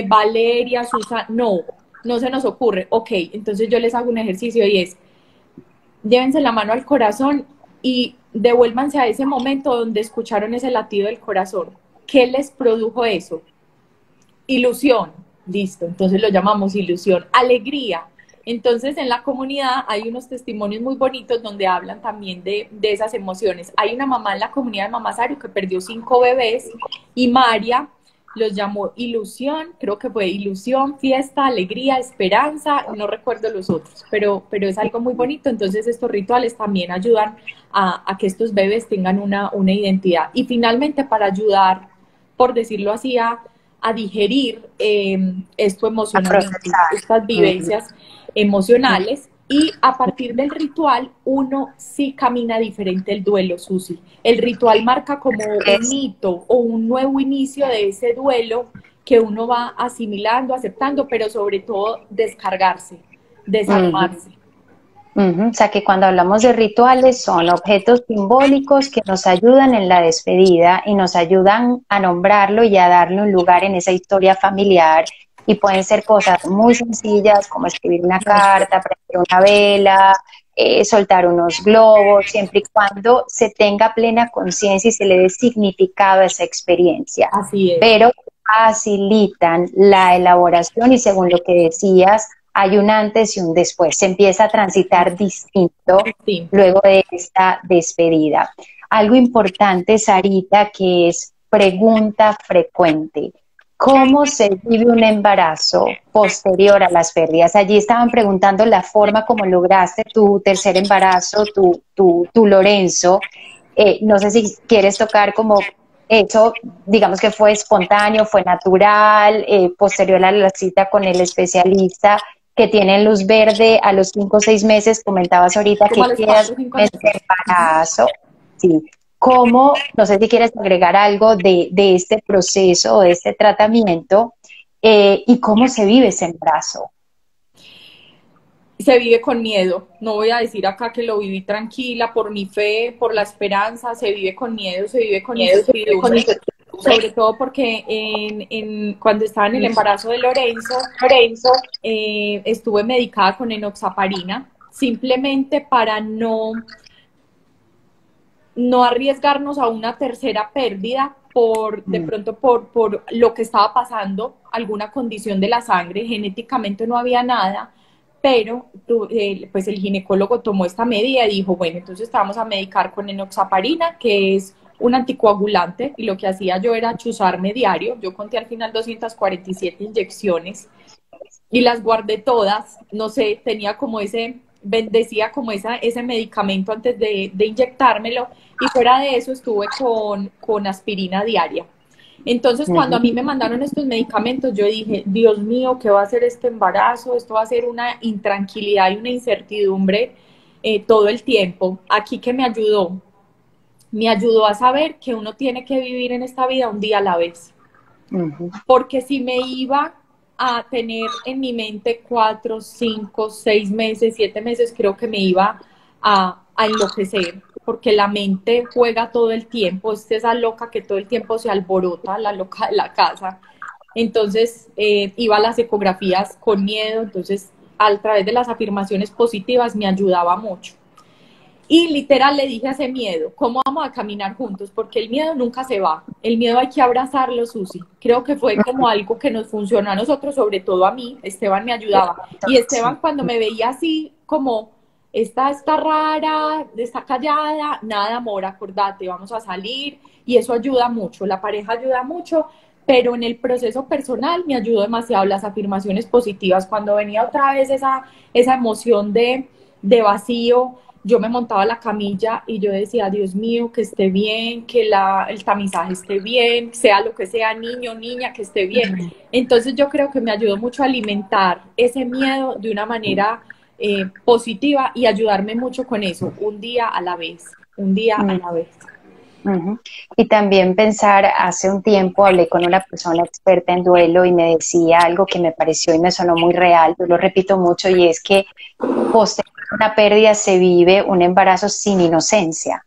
Valeria, Susana, no se nos ocurre. Ok, entonces yo les hago un ejercicio y es, llévense la mano al corazón y devuélvanse a ese momento donde escucharon ese latido del corazón. ¿Qué les produjo eso? Ilusión, listo, entonces lo llamamos ilusión. Alegría. Entonces en la comunidad hay unos testimonios muy bonitos donde hablan también de esas emociones. Hay una mamá en la comunidad de Mamá Saru que perdió 5 bebés, y María los llamó ilusión, creo que fue ilusión, fiesta, alegría, esperanza, no recuerdo los otros, pero es algo muy bonito. Entonces estos rituales también ayudan a que estos bebés tengan una identidad. Y finalmente, para ayudar, por decirlo así, a digerir esto emocional, estas vivencias emocionales, y a partir del ritual uno sí camina diferente el duelo, Susi. El ritual marca como un hito o un nuevo inicio de ese duelo que uno va asimilando, aceptando, pero sobre todo descargarse, desarmarse. O sea que cuando hablamos de rituales son objetos simbólicos que nos ayudan en la despedida y nos ayudan a nombrarlo y a darle un lugar en esa historia familiar, y pueden ser cosas muy sencillas como escribir una carta, prender una vela, soltar unos globos, siempre y cuando se tenga plena conciencia y se le dé significado a esa experiencia. Así es. Pero facilitan la elaboración y según lo que decías, hay un antes y un después. Se empieza a transitar distinto Sí. luego de esta despedida. Algo importante, Sarita, que es pregunta frecuente. ¿Cómo se vive un embarazo posterior a las pérdidas? Allí estaban preguntando la forma como lograste tu tercer embarazo, tu Lorenzo. No sé si quieres tocar como eso, digamos que fue espontáneo, fue natural, posterior a la cita con el especialista, que tienen luz verde a los 5 o 6 meses, comentabas ahorita Como que a los quedas 4 o 5 en meses. embarazo. Sí. ¿Cómo, no sé si quieres agregar algo de este proceso, de este tratamiento, y cómo se vive ese embarazo? Se vive con miedo. No voy a decir acá que lo viví tranquila por mi fe, por la esperanza. Se vive con miedo, se vive con incertidumbre. Sobre todo porque cuando estaba en el embarazo de Lorenzo, estuve medicada con enoxaparina, simplemente para no arriesgarnos a una tercera pérdida de pronto por lo que estaba pasando, alguna condición de la sangre, genéticamente no había nada, pero pues el ginecólogo tomó esta medida y dijo, bueno, entonces te vamos a medicar con enoxaparina, que es un anticoagulante, y lo que hacía yo era chuzarme diario. Yo conté al final 247 inyecciones y las guardé todas, no sé, tenía como bendecía como ese medicamento antes de inyectármelo, y fuera de eso estuve con aspirina diaria. Entonces, cuando a mí me mandaron estos medicamentos, yo dije, Dios mío, ¿qué va a ser este embarazo? Esto va a ser una intranquilidad y una incertidumbre todo el tiempo. Aquí, ¿qué me ayudó? Me ayudó a saber que uno tiene que vivir en esta vida un día a la vez. Porque si me iba a tener en mi mente 4, 5, 6 meses, 7 meses, creo que me iba a enloquecer, porque la mente juega todo el tiempo, es esa loca que todo el tiempo se alborota, la loca de la casa. Entonces iba a las ecografías con miedo, entonces a través de las afirmaciones positivas me ayudaba mucho. Y literal le dije a ese miedo, ¿cómo vamos a caminar juntos? Porque el miedo nunca se va. El miedo hay que abrazarlo, Susi. Creo que fue como algo que nos funcionó a nosotros, sobre todo a mí. Esteban me ayudaba. Y Esteban cuando me veía así como, esta está rara, está callada, nada, amor, acordate, vamos a salir. Y eso ayuda mucho, la pareja ayuda mucho. Pero en el proceso personal me ayudó demasiado las afirmaciones positivas. Cuando venía otra vez esa emoción de vacío, yo me montaba a la camilla y yo decía, Dios mío, que esté bien, que el tamizaje esté bien, sea lo que sea, niño, niña, que esté bien. Entonces yo creo que me ayudó mucho a alimentar ese miedo de una manera positiva y ayudarme mucho con eso, un día a la vez, un día a la vez. Y también pensar, hace un tiempo hablé con una persona experta en duelo y me decía algo que me pareció y me sonó muy real, yo lo repito mucho, y es que posterior a una pérdida se vive un embarazo sin inocencia.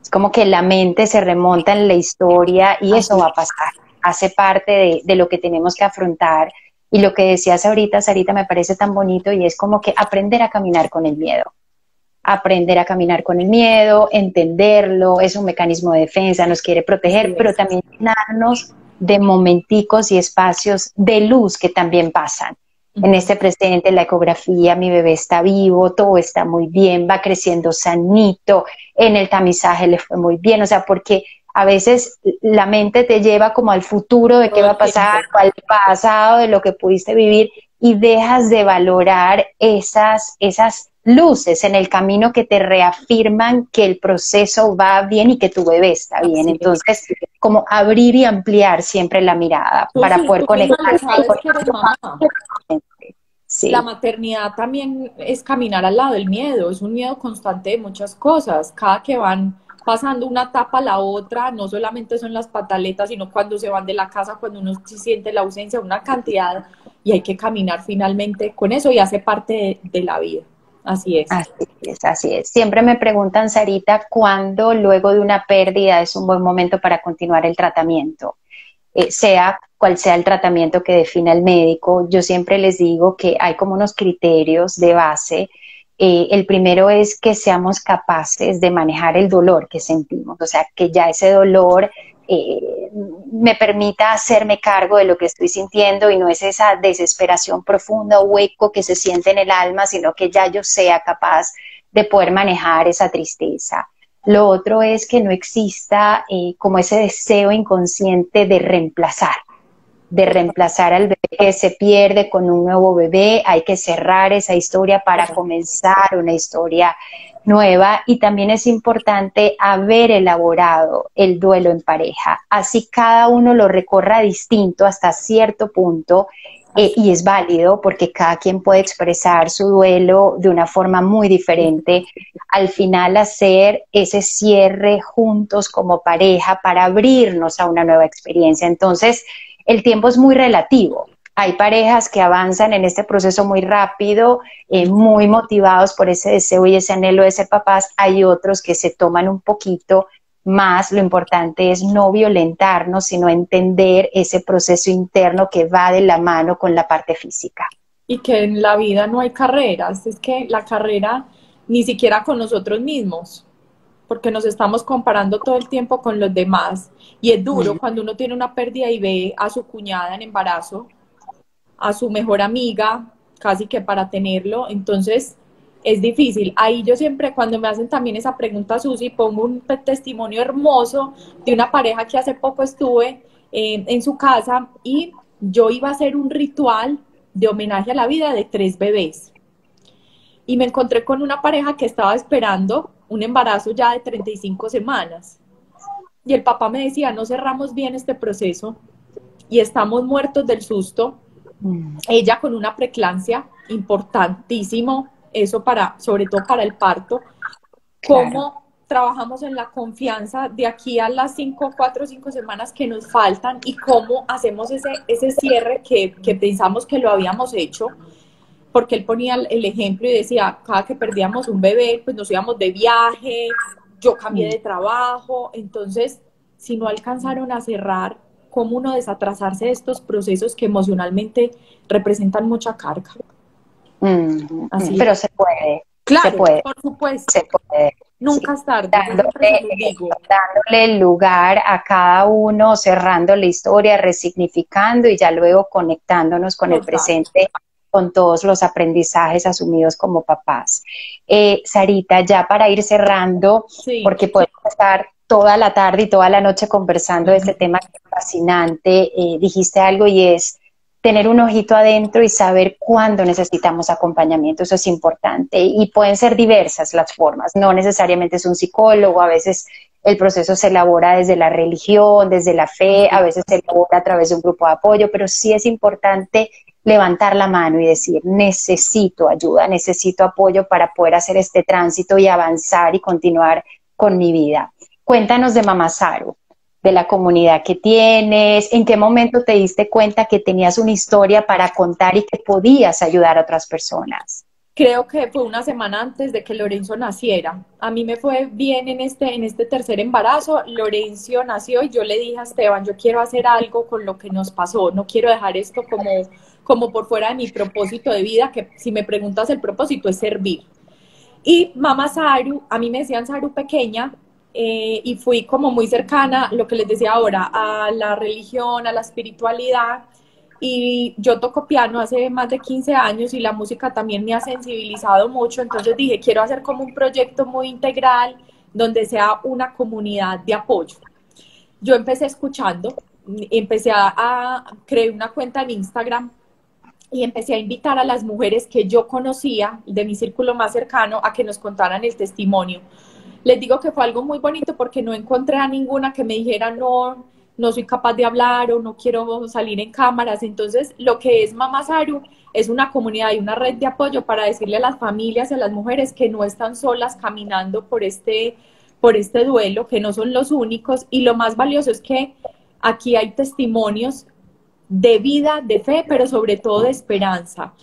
Es como que la mente se remonta en la historia y eso va a pasar, hace parte de lo que tenemos que afrontar. Y lo que decías ahorita, Sarita, me parece tan bonito y es como que aprender a caminar con el miedo. Aprender a caminar con el miedo, entenderlo, es un mecanismo de defensa, nos quiere proteger, pero también llenarnos de momenticos y espacios de luz que también pasan. En este presente, la ecografía, mi bebé está vivo, todo está muy bien, va creciendo sanito, en el tamizaje le fue muy bien, o sea, porque a veces la mente te lleva como al futuro de qué va a pasar, o al pasado de lo que pudiste vivir, y dejas de valorar esas luces en el camino que te reafirman que el proceso va bien y que tu bebé está bien. Entonces, como abrir y ampliar siempre la mirada para poder conectar. Sabes que eres mamá. Sí. La maternidad también es caminar al lado del miedo, es un miedo constante de muchas cosas. Cada que van pasando una etapa a la otra, no solamente son las pataletas, sino cuando se van de la casa, cuando uno siente la ausencia, una cantidad, y hay que caminar finalmente con eso y hace parte de la vida. Así es. Así es, así es. Siempre me preguntan, Sarita, ¿cuándo luego de una pérdida es un buen momento para continuar el tratamiento? Sea cual sea el tratamiento que defina el médico, yo siempre les digo que hay como unos criterios de base El primero es que seamos capaces de manejar el dolor que sentimos, o sea, que ya ese dolor me permita hacerme cargo de lo que estoy sintiendo y no es esa desesperación profunda o hueco que se siente en el alma, sino que ya yo sea capaz de poder manejar esa tristeza. Lo otro es que no exista como ese deseo inconsciente de reemplazar al bebé que se pierde con un nuevo bebé. Hay que cerrar esa historia para comenzar una historia nueva, y también es importante haber elaborado el duelo en pareja, así cada uno lo recorra distinto hasta cierto punto, y es válido porque cada quien puede expresar su duelo de una forma muy diferente. Al final hacer ese cierre juntos como pareja para abrirnos a una nueva experiencia. Entonces, el tiempo es muy relativo. Hay parejas que avanzan en este proceso muy rápido, muy motivados por ese deseo y ese anhelo de ser papás. Hay otros que se toman un poquito más. Lo importante es no violentarnos, sino entender ese proceso interno que va de la mano con la parte física. Y que en la vida no hay carreras, es que la carrera ni siquiera con nosotros mismos, porque nos estamos comparando todo el tiempo con los demás. Y es duro cuando uno tiene una pérdida y ve a su cuñada en embarazo, a su mejor amiga, casi que para tenerlo, entonces es difícil. Ahí yo siempre, cuando me hacen también esa pregunta, Susi, pongo un testimonio hermoso de una pareja que hace poco estuve en su casa, y yo iba a hacer un ritual de homenaje a la vida de 3 bebés. Y me encontré con una pareja que estaba esperando un embarazo ya de 35 semanas. Y el papá me decía, no cerramos bien este proceso y estamos muertos del susto. Ella con una preeclampsia, importantísimo, eso para, sobre todo para el parto. Cómo Claro. trabajamos en la confianza de aquí a las 4 o 5 semanas que nos faltan, y cómo hacemos ese cierre que pensamos que lo habíamos hecho, porque él ponía el ejemplo y decía, cada que perdíamos un bebé, pues nos íbamos de viaje, yo cambié de trabajo, entonces, si no alcanzaron a cerrar, ¿cómo uno desatrasarse de estos procesos que emocionalmente representan mucha carga? Así. Pero se puede, se Claro, puede, por supuesto, se puede. nunca Sí. es tarde, yo siempre se los digo. Dándole lugar a cada uno, cerrando la historia, resignificando y ya luego conectándonos con el Total. presente, con todos los aprendizajes asumidos como papás. Sarita, ya para ir cerrando, Sí. porque podemos estar toda la tarde y toda la noche conversando de este tema que es fascinante, dijiste algo y es tener un ojito adentro y saber cuándo necesitamos acompañamiento. Eso es importante, y pueden ser diversas las formas, no necesariamente es un psicólogo, a veces el proceso se elabora desde la religión, desde la fe, a veces se elabora a través de un grupo de apoyo, pero sí es importante levantar la mano y decir, necesito ayuda, necesito apoyo para poder hacer este tránsito y avanzar y continuar con mi vida. Cuéntanos de Mamá Saru, de la comunidad que tienes, en qué momento te diste cuenta que tenías una historia para contar y que podías ayudar a otras personas. Creo que fue una semana antes de que Lorenzo naciera. A mí me fue bien en este tercer embarazo. Lorenzo nació y yo le dije a Esteban, yo quiero hacer algo con lo que nos pasó. No quiero dejar esto como por fuera de mi propósito de vida, que si me preguntas el propósito es servir. Y Mamá Saru, a mí me decían Saru pequeña, y fui como muy cercana, lo que les decía ahora, a la religión, a la espiritualidad. Y yo toco piano hace más de 15 años y la música también me ha sensibilizado mucho, entonces dije, quiero hacer como un proyecto muy integral donde sea una comunidad de apoyo. Yo empecé escuchando, empecé a crear una cuenta en Instagram y empecé a invitar a las mujeres que yo conocía de mi círculo más cercano a que nos contaran el testimonio. Les digo que fue algo muy bonito porque no encontré a ninguna que me dijera no, no soy capaz de hablar o no quiero salir en cámaras. Entonces, lo que es Mamá Saru es una comunidad y una red de apoyo para decirle a las familias y a las mujeres que no están solas caminando por este duelo, que no son los únicos. Y lo más valioso es que aquí hay testimonios de vida, de fe, pero sobre todo de esperanza,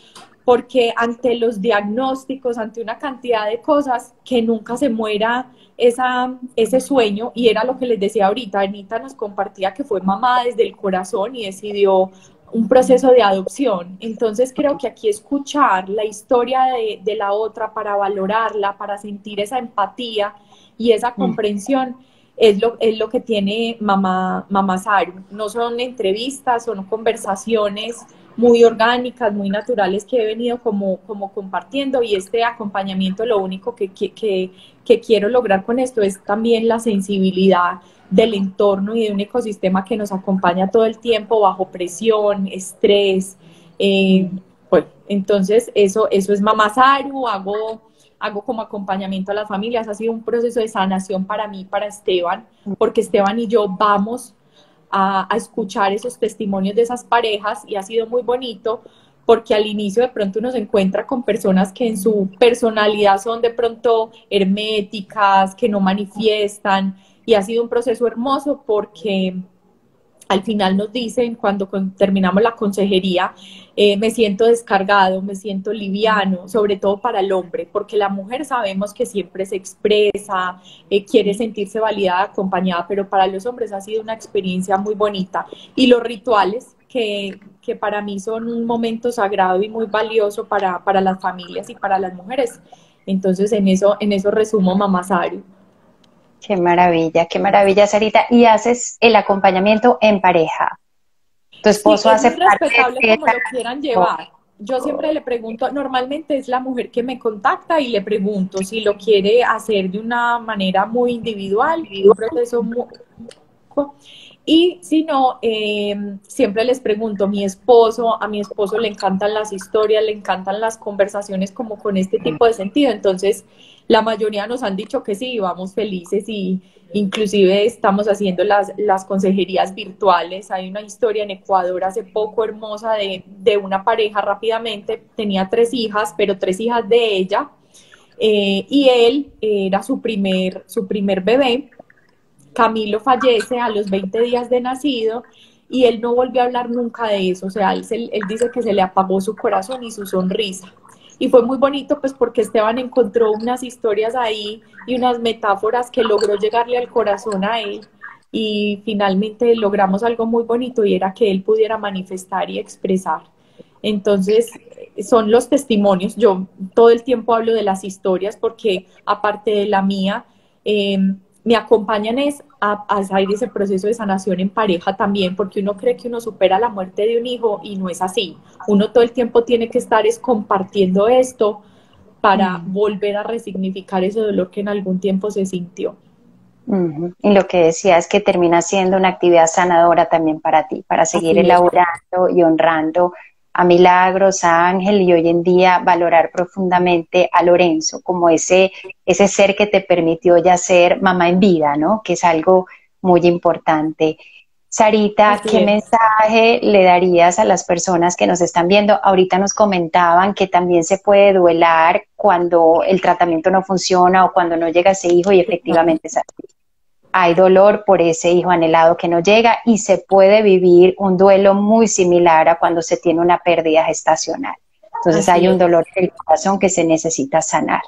porque ante los diagnósticos, ante una cantidad de cosas, que nunca se muera ese sueño. Y era lo que les decía ahorita, Anita nos compartía que fue mamá desde el corazón y decidió un proceso de adopción. Entonces creo que aquí escuchar la historia de la otra para valorarla, para sentir esa empatía y esa comprensión es lo que tiene mamá Saru. No son entrevistas, son conversaciones muy orgánicas, muy naturales que he venido como compartiendo, y este acompañamiento lo único que quiero lograr con esto es también la sensibilidad del entorno y de un ecosistema que nos acompaña todo el tiempo bajo presión, estrés. Bueno, entonces eso es Mamá Saru. Hago como acompañamiento a las familias. Ha sido un proceso de sanación para mí, para Esteban, porque Esteban y yo vamos a escuchar esos testimonios de esas parejas, y ha sido muy bonito porque al inicio de pronto uno se encuentra con personas que en su personalidad son de pronto herméticas, que no manifiestan, y ha sido un proceso hermoso porque al final nos dicen, cuando terminamos la consejería, me siento descargado, me siento liviano, sobre todo para el hombre, porque la mujer sabemos que siempre se expresa, quiere sentirse validada, acompañada, pero para los hombres ha sido una experiencia muy bonita. Y los rituales, que para mí son un momento sagrado y muy valioso para las familias y para las mujeres. Entonces en eso resumo Mamá Saru. Qué maravilla, Sarita. Y haces el acompañamiento en pareja. Tu esposo Sí, es hace muy parte respetable de como esa... lo quieran llevar. Yo siempre le pregunto, normalmente es la mujer que me contacta y le pregunto si lo quiere hacer de una manera muy individual, un proceso muy... Y si no, siempre les pregunto, a mi esposo le encantan las historias, le encantan las conversaciones como con este tipo de sentido. Entonces, la mayoría nos han dicho que sí, vamos felices, y inclusive estamos haciendo las consejerías virtuales. Hay una historia en Ecuador hace poco hermosa de una pareja, rápidamente, tenía 3 hijas, pero 3 hijas de ella, y él era su primer bebé. Camilo fallece a los 20 días de nacido, y él no volvió a hablar nunca de eso. O sea, él dice que se le apagó su corazón y su sonrisa. Y fue muy bonito, pues, porque Esteban encontró unas historias ahí y unas metáforas que logró llegarle al corazón a él, y finalmente logramos algo muy bonito, y era que él pudiera manifestar y expresar. Entonces, son los testimonios. Yo todo el tiempo hablo de las historias porque, aparte de la mía, eh, me acompañan a hacer ese proceso de sanación en pareja también, porque uno cree que uno supera la muerte de un hijo y no es así. Uno todo el tiempo tiene que estar compartiendo esto para volver a resignificar ese dolor que en algún tiempo se sintió. Y lo que decía es que termina siendo una actividad sanadora también para ti, para seguir Así es. elaborando y honrando a Milagros, a Ángel, y hoy en día valorar profundamente a Lorenzo como ese ser que te permitió ya ser mamá en vida, ¿no? Que es algo muy importante. Sarita, Así ¿qué es. mensaje le darías a las personas que nos están viendo? Ahorita nos comentaban que también se puede duelar cuando el tratamiento no funciona o cuando no llega ese hijo, y efectivamente es así. Hay dolor por ese hijo anhelado que no llega, y se puede vivir un duelo muy similar a cuando se tiene una pérdida gestacional. Entonces Así hay un es. dolor del corazón que se necesita sanar.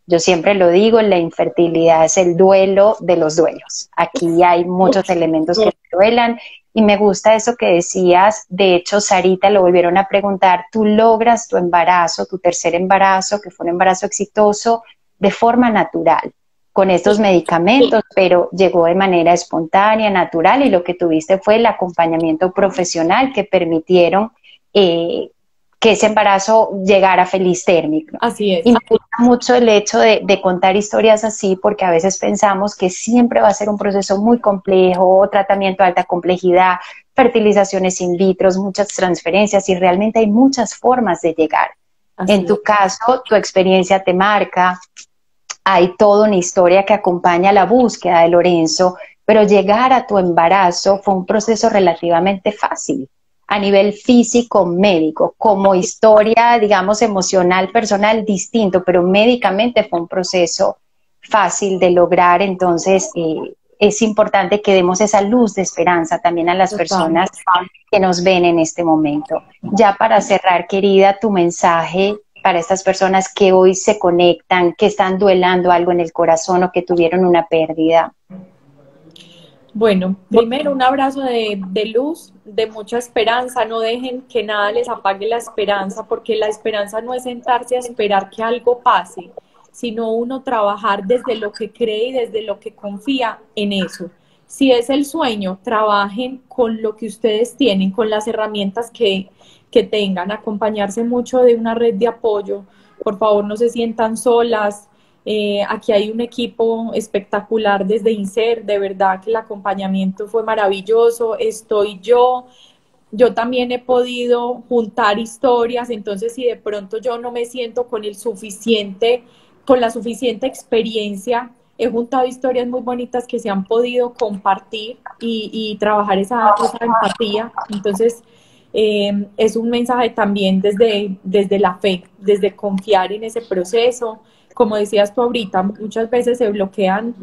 Yo siempre lo digo, la infertilidad es el duelo de los duelos. Aquí hay muchos elementos que duelan, y me gusta eso que decías. De hecho, Sarita, lo volvieron a preguntar, tú logras tu embarazo, tu tercer embarazo, que fue un embarazo exitoso, de forma natural, con estos medicamentos, pero llegó de manera espontánea, natural, y lo que tuviste fue el acompañamiento profesional que permitieron que ese embarazo llegara feliz término. Así es. Y me gusta mucho el hecho de contar historias así, porque a veces pensamos que siempre va a ser un proceso muy complejo, tratamiento de alta complejidad, fertilizaciones in vitro, muchas transferencias, y realmente hay muchas formas de llegar. Así En tu caso, tu experiencia te marca, hay toda una historia que acompaña la búsqueda de Lorenzo, pero llegar a tu embarazo fue un proceso relativamente fácil a nivel físico, médico, como historia, digamos, emocional, personal, distinto, pero médicamente fue un proceso fácil de lograr. Entonces, es importante que demos esa luz de esperanza también a las personas que nos ven en este momento. Ya para cerrar, querida, tu mensaje para estas personas que hoy se conectan, que están duelando algo en el corazón o que tuvieron una pérdida. Bueno, primero un abrazo de luz, de mucha esperanza. No dejen que nada les apague la esperanza, porque la esperanza no es sentarse a esperar que algo pase, sino uno trabajar desde lo que cree y desde lo que confía en eso. Si es el sueño, trabajen con lo que ustedes tienen, con las herramientas que tengan, acompañarse mucho de una red de apoyo. Por favor, no se sientan solas. Aquí hay un equipo espectacular desde INSER, de verdad que el acompañamiento fue maravilloso. Yo también he podido juntar historias, entonces si de pronto yo no me siento con la suficiente experiencia, he juntado historias muy bonitas que se han podido compartir y trabajar esa empatía. Entonces, es un mensaje también desde la fe, desde confiar en ese proceso. Como decías tú ahorita, muchas veces se bloquean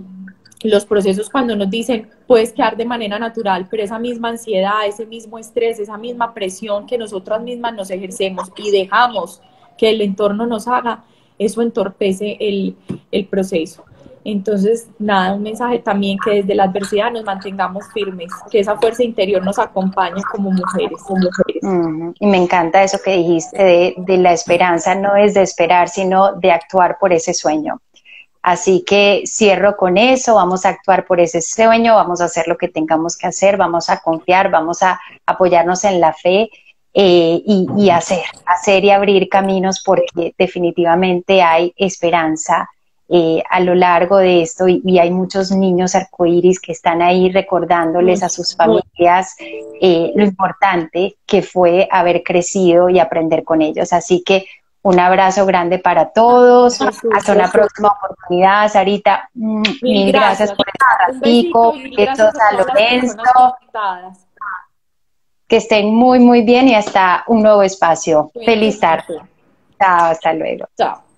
los procesos cuando nos dicen puedes quedar de manera natural, pero esa misma ansiedad, ese mismo estrés, esa misma presión que nosotras mismas nos ejercemos y dejamos que el entorno nos haga, eso entorpece el proceso. Entonces, nada, un mensaje también que desde la adversidad nos mantengamos firmes, que esa fuerza interior nos acompañe como mujeres. Y me encanta eso que dijiste de la esperanza, no es de esperar, sino de actuar por ese sueño. Así que cierro con eso, vamos a actuar por ese sueño, vamos a hacer lo que tengamos que hacer, vamos a confiar, vamos a apoyarnos en la fe y hacer y abrir caminos porque definitivamente hay esperanza a lo largo de esto y hay muchos niños arcoíris que están ahí recordándoles a sus familias lo importante que fue haber crecido y aprender con ellos. Así que un abrazo grande para todos. Hasta una próxima oportunidad, Sarita. Mil gracias por estar ratico. Besos a Lorenzo. Que estén muy, muy bien y hasta un nuevo espacio. Feliz tarde. Chao, hasta luego. Chao.